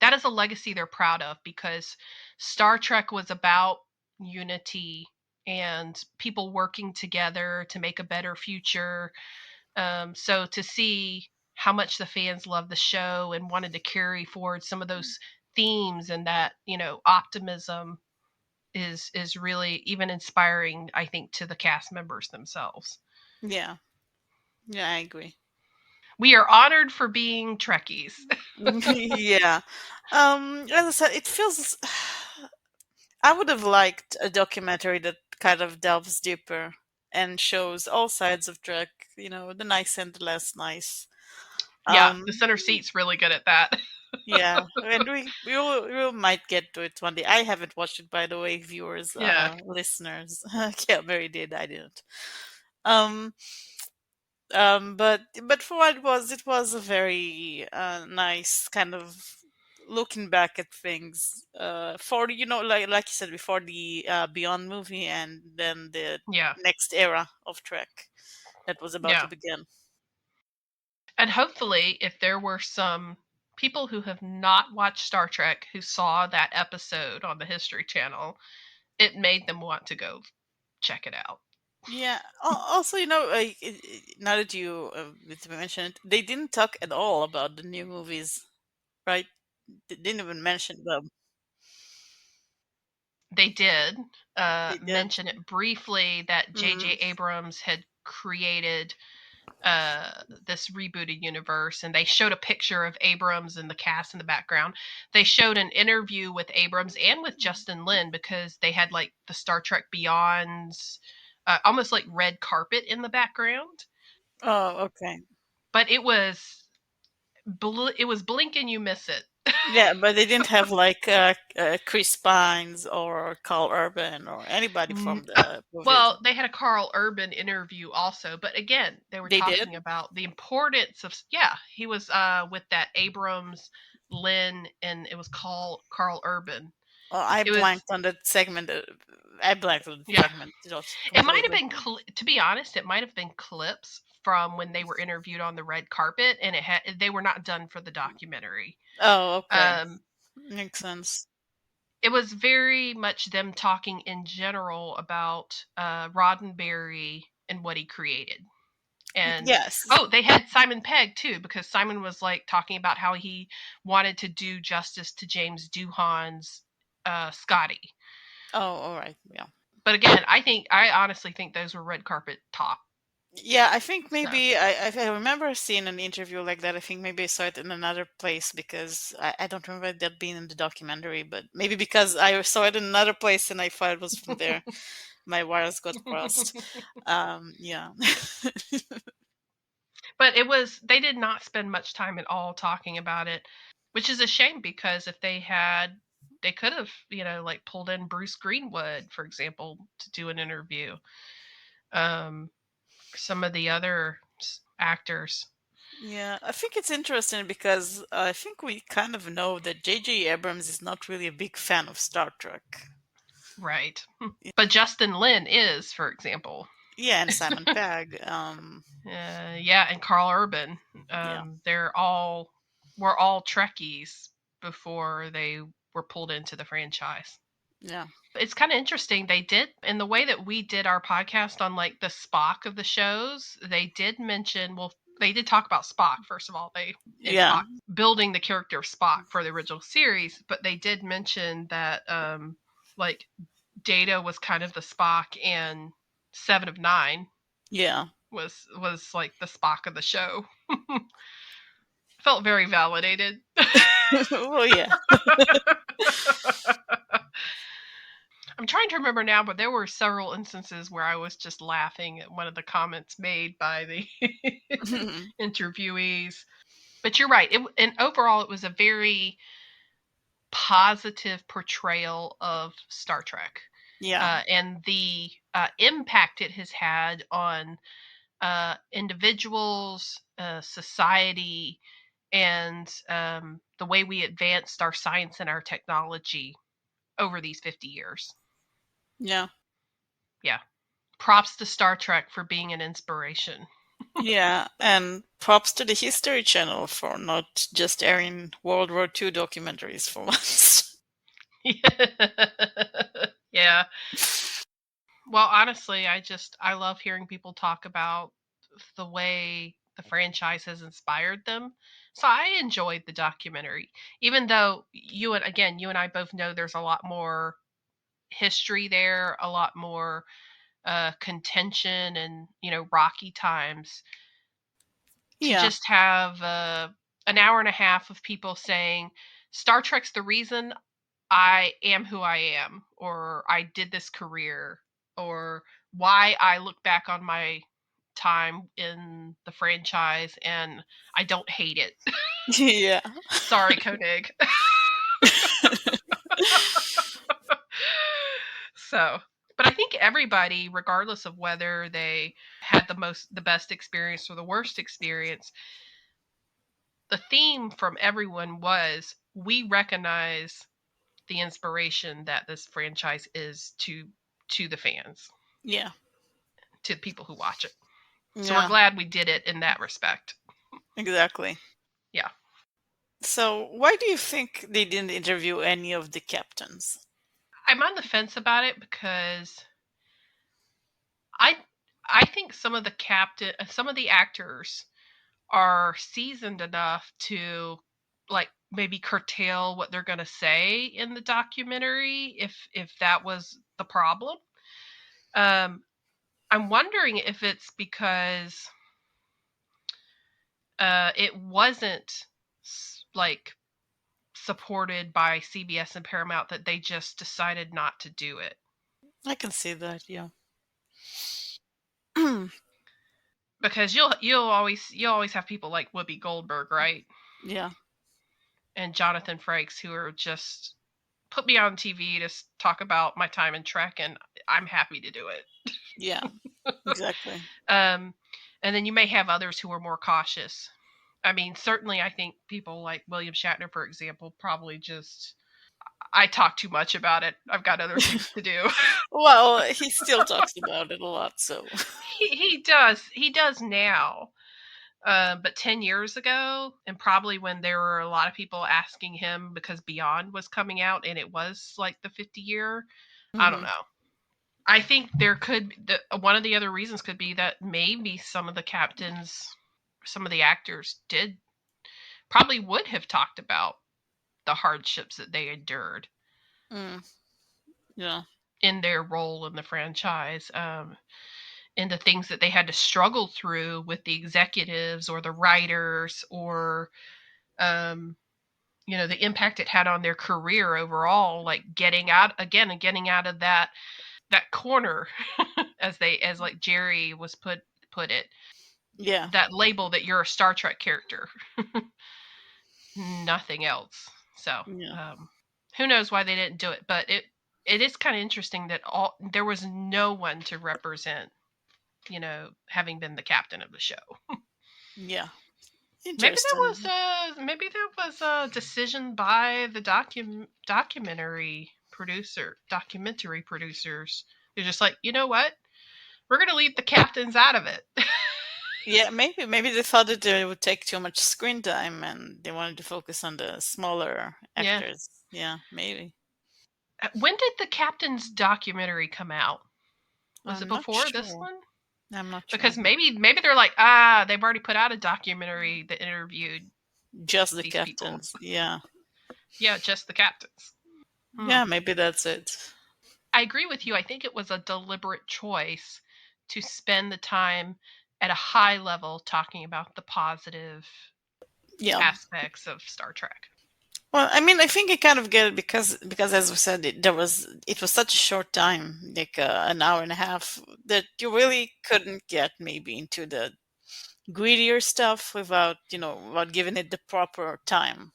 that is a legacy they're proud of, because Star Trek was about unity and people working together to make a better future. So to see how much the fans loved the show and wanted to carry forward some of those themes and that optimism is really even inspiring, I think, to the cast members themselves. yeah, yeah. I agree. We are honored for being Trekkies. Yeah. As I said, it feels. I would have liked a documentary that kind of delves deeper and shows all sides of Trek. The nice and the less nice. Yeah, the Um, center seat's really good at that. yeah, and we will might get to it one day. I haven't watched it, by the way, viewers, Yeah, listeners. KLMeri did, I didn't. Um, but for what it was a very nice kind of looking back at things. For like you said before, the Beyond movie, and then the yeah, next era of Trek that was about to yeah. begin. And hopefully, if there were some people who have not watched Star Trek who saw that episode on the History Channel, it made them want to go check it out. Yeah. Also, now that you mentioned it, they didn't talk at all about the new movies, right? They didn't even mention them. They did They did. mention it briefly that J.J. Mm. Abrams had created this rebooted universe, and they showed a picture of Abrams and the cast in the background. They showed an interview with Abrams and with Justin Lin, because they had like the Star Trek Beyond's almost like red carpet in the background, Oh, okay. but it was blink and you miss it. Yeah, but they didn't have like Chris Pines or Carl Urban or anybody from the movies. Well, they had a Carl Urban interview also, but again, they were They did? talking about the importance of, yeah, he was with that Abrams, Lynn, and it was called Carl Urban. Oh, I It was, blanked on that segment. I blanked on the yeah. segment just It might have completely. been to be honest, it might have been clips from when they were interviewed on the red carpet, and they were not done for the documentary. Oh, okay. Um Makes sense. it was very much them talking in general about Roddenberry and what he created. And Yes. they had Simon Pegg too, because Simon was like talking about how he wanted to do justice to James Doohan's Scotty. Oh, all right. Yeah. But again, I honestly think those were red carpet top. Yeah, I think So maybe I remember seeing an interview like that. I think maybe I saw it in another place because I don't remember that being in the documentary, but maybe because I saw it in another place and I thought it was from there, my wires got crossed. Yeah. but they did not spend much time at all talking about it, which is a shame, because if they could have, like pulled in Bruce Greenwood, for example, to do an interview. Um, some of the other actors. Yeah, I think it's interesting because I think we kind of know that J.J. Abrams is not really a big fan of Star Trek. Right. But Justin Lin is, for example. Yeah, and Simon Pegg. Yeah, and Carl Urban. Yeah, Were all Trekkies before they were pulled into the franchise. yeah, It's kind of interesting. They did, in the way that we did our podcast on like the Spock of the shows, they did mention, well, they did talk about Spock, first of all. They and yeah, Spock building the character of Spock for the original series, but they did mention that like Data was kind of the Spock, and Seven of Nine yeah. was like the Spock of the show. Felt very validated. Well, yeah. I'm trying to remember now, but there were several instances where I was just laughing at one of the comments made by the interviewees. But you're right. And overall, it was a very positive portrayal of Star Trek, Yeah, and the impact it has had on individuals, society, and the way we advanced our science and our technology over these 50 years. yeah, Yeah. Props to Star Trek for being an inspiration. yeah. And props to the History Channel for not just airing World War II documentaries for once. Yeah. Well, honestly, I love hearing people talk about the way the franchise has inspired them. So I enjoyed the documentary, even though you and I both know there's a lot more history there, a lot more contention, and rocky times. To Yeah, just have an hour and a half of people saying Star Trek's the reason I am who I am, or I did this career, or why I look back on my time in the franchise and I don't hate it. yeah, Sorry, Koenig. So, but I think everybody, regardless of whether they had the best experience or the worst experience, the theme from everyone was, we recognize the inspiration that this franchise is to the fans, yeah, to the people who watch it. So we're yeah. glad we did it in that respect. Exactly. Yeah. So, why do you think they didn't interview any of the captains? I'm on the fence about it, because I I think some of the actors are seasoned enough to, like, maybe curtail what they're going to say in the documentary, if that was the problem. Um I'm wondering if it's because it wasn't like supported by CBS and Paramount, that they just decided not to do it. I can see that. Yeah. Because you'll always have people like Whoopi Goldberg, right? Yeah. And Jonathan Frakes, who are just, put me on TV to talk about my time in Trek, and I'm happy to do it. Yeah. Exactly. Um, and then you may have others who are more cautious. I mean, certainly, I think people like William Shatner, for example, probably just, I talk too much about it. I've got other things to do. Well, he still talks about it a lot, so. He does now. But 10 years ago, and probably when there were a lot of people asking him, because Beyond was coming out and it was like the 50 year, I don't Hmm. know. I think there could one of the other reasons could be that maybe some of the captains, some of the actors did probably would have talked about the hardships that they endured Mm, yeah. in their role in the franchise, and the things that they had to struggle through with the executives or the writers, or um, the impact it had on their career overall, like getting out again and getting out of that corner, as like Jerry was put it, Yeah. that label that you're a Star Trek character, nothing else. So Yeah. who knows why they didn't do it, but it is kind of interesting that there was no one to represent, having been the captain of the show. Yeah. Maybe that was Interesting. a decision by the documentary producers. They're just like, you know what? We're gonna leave the captains out of it. Yeah, maybe they thought that it would take too much screen time and they wanted to focus on the smaller Yeah. actors. Yeah, maybe. When did the captain's documentary come out? Was it I'm not before this sure. one? I'm not Because sure. maybe they're like, they've already put out a documentary that interviewed Just the these people. captains. Yeah. Yeah, just the captains. Hmm. Yeah, maybe that's it. I agree with you. I think it was a deliberate choice to spend the time at a high level talking about the positive Yeah. aspects of Star Trek. Well, I mean, I think I kind of get it because as we said, it was such a short time, like an hour and a half, that you really couldn't get maybe into the greedier stuff without giving it the proper time.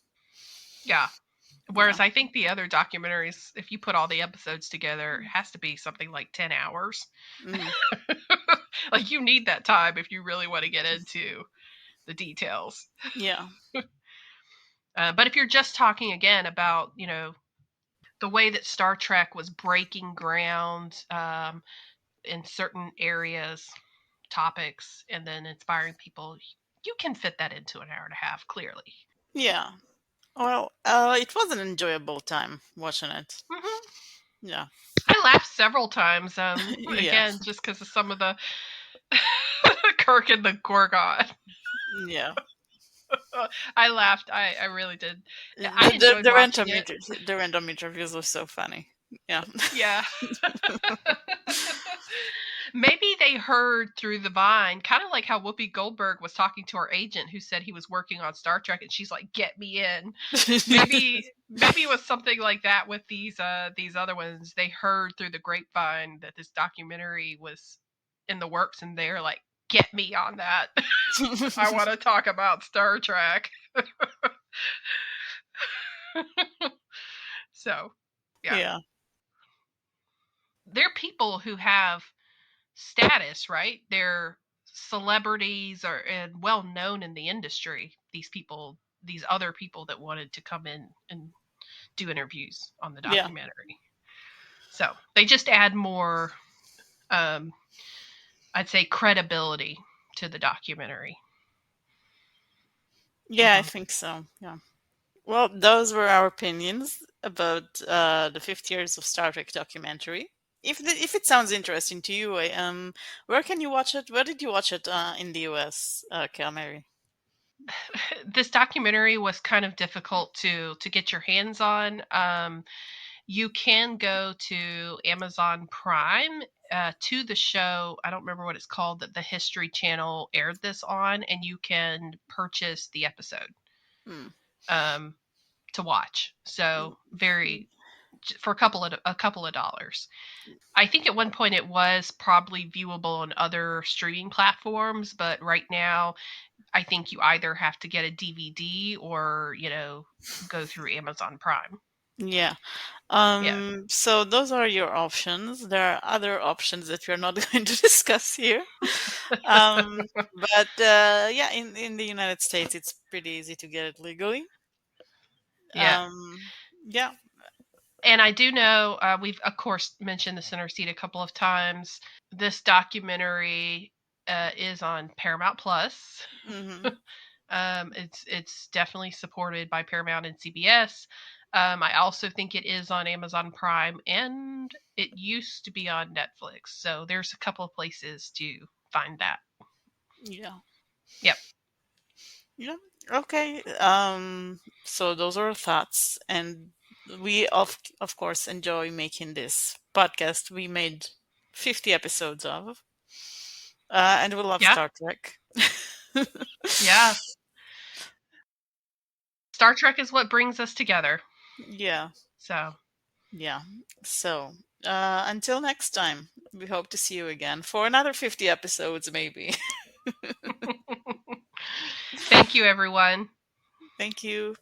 Yeah. Yeah. Whereas I think the other documentaries, if you put all the episodes together, it has to be something like 10 hours. Mm, Like, you need that time if you really want to get into the details. yeah. But if you're just talking again about, the way that Star Trek was breaking ground, in certain areas, topics, and then inspiring people, you can fit that into an hour and a half, clearly. Yeah. Well, it was an enjoyable time watching it. Hmm. Yeah. I laughed several times, Yeah. again, just because of some of the Kirk and the Gorgon. Yeah. I laughed. I really did. I The the, enjoyed the watching random it. the random interviews were so funny. Yeah. Yeah. Maybe they heard through the vine, kind of like how Whoopi Goldberg was talking to her agent who said he was working on Star Trek, and she's like, "Get me in." Maybe it was something like that with these other ones. They heard through the grapevine that this documentary was in the works, and they're like, "Get me on that. I want to talk about Star Trek." So, yeah. Yeah. They're people who have status, right? They're celebrities or and well known in the industry. These people, these other people that wanted to come in and do interviews on the Yeah. documentary. So they just add more, um, I'd say, credibility to the documentary. Yeah, I Hmm. think so. Yeah. Well, those were our opinions about the 50 years of Star Trek documentary. If it sounds interesting to you, where can you watch it? Where did you watch it in the US, KLMeri? This documentary was kind of difficult to get your hands on. You can go to Amazon Prime, to the show. I don't remember what it's called, that the History Channel aired this on, and you can purchase the episode, Hmm. um, to watch. So very for a couple of dollars. I think at one point it was probably viewable on other streaming platforms, but right now I think you either have to get a DVD or go through Amazon Prime. Yeah. Yeah. So those are your options. There are other options that we're not going to discuss here. But yeah, in the United States, it's pretty easy to get it legally. Yeah. Yeah. And I do know, we've of course mentioned the center seat a couple of times. This documentary is on Paramount Plus. Hmm. It's definitely supported by Paramount and CBS. I also think it is on Amazon Prime, and it used to be on Netflix. So there's a couple of places to find that. Yeah. Yep. Yeah. Okay. So those are our thoughts, and we of course enjoy making this podcast. We made 50 episodes of, and we love Yeah. Star Trek. Yes. Star Trek is what brings us together. Yeah. So Yeah. So until next time, we hope to see you again for another 50 episodes, maybe. thank you, everyone. Thank you.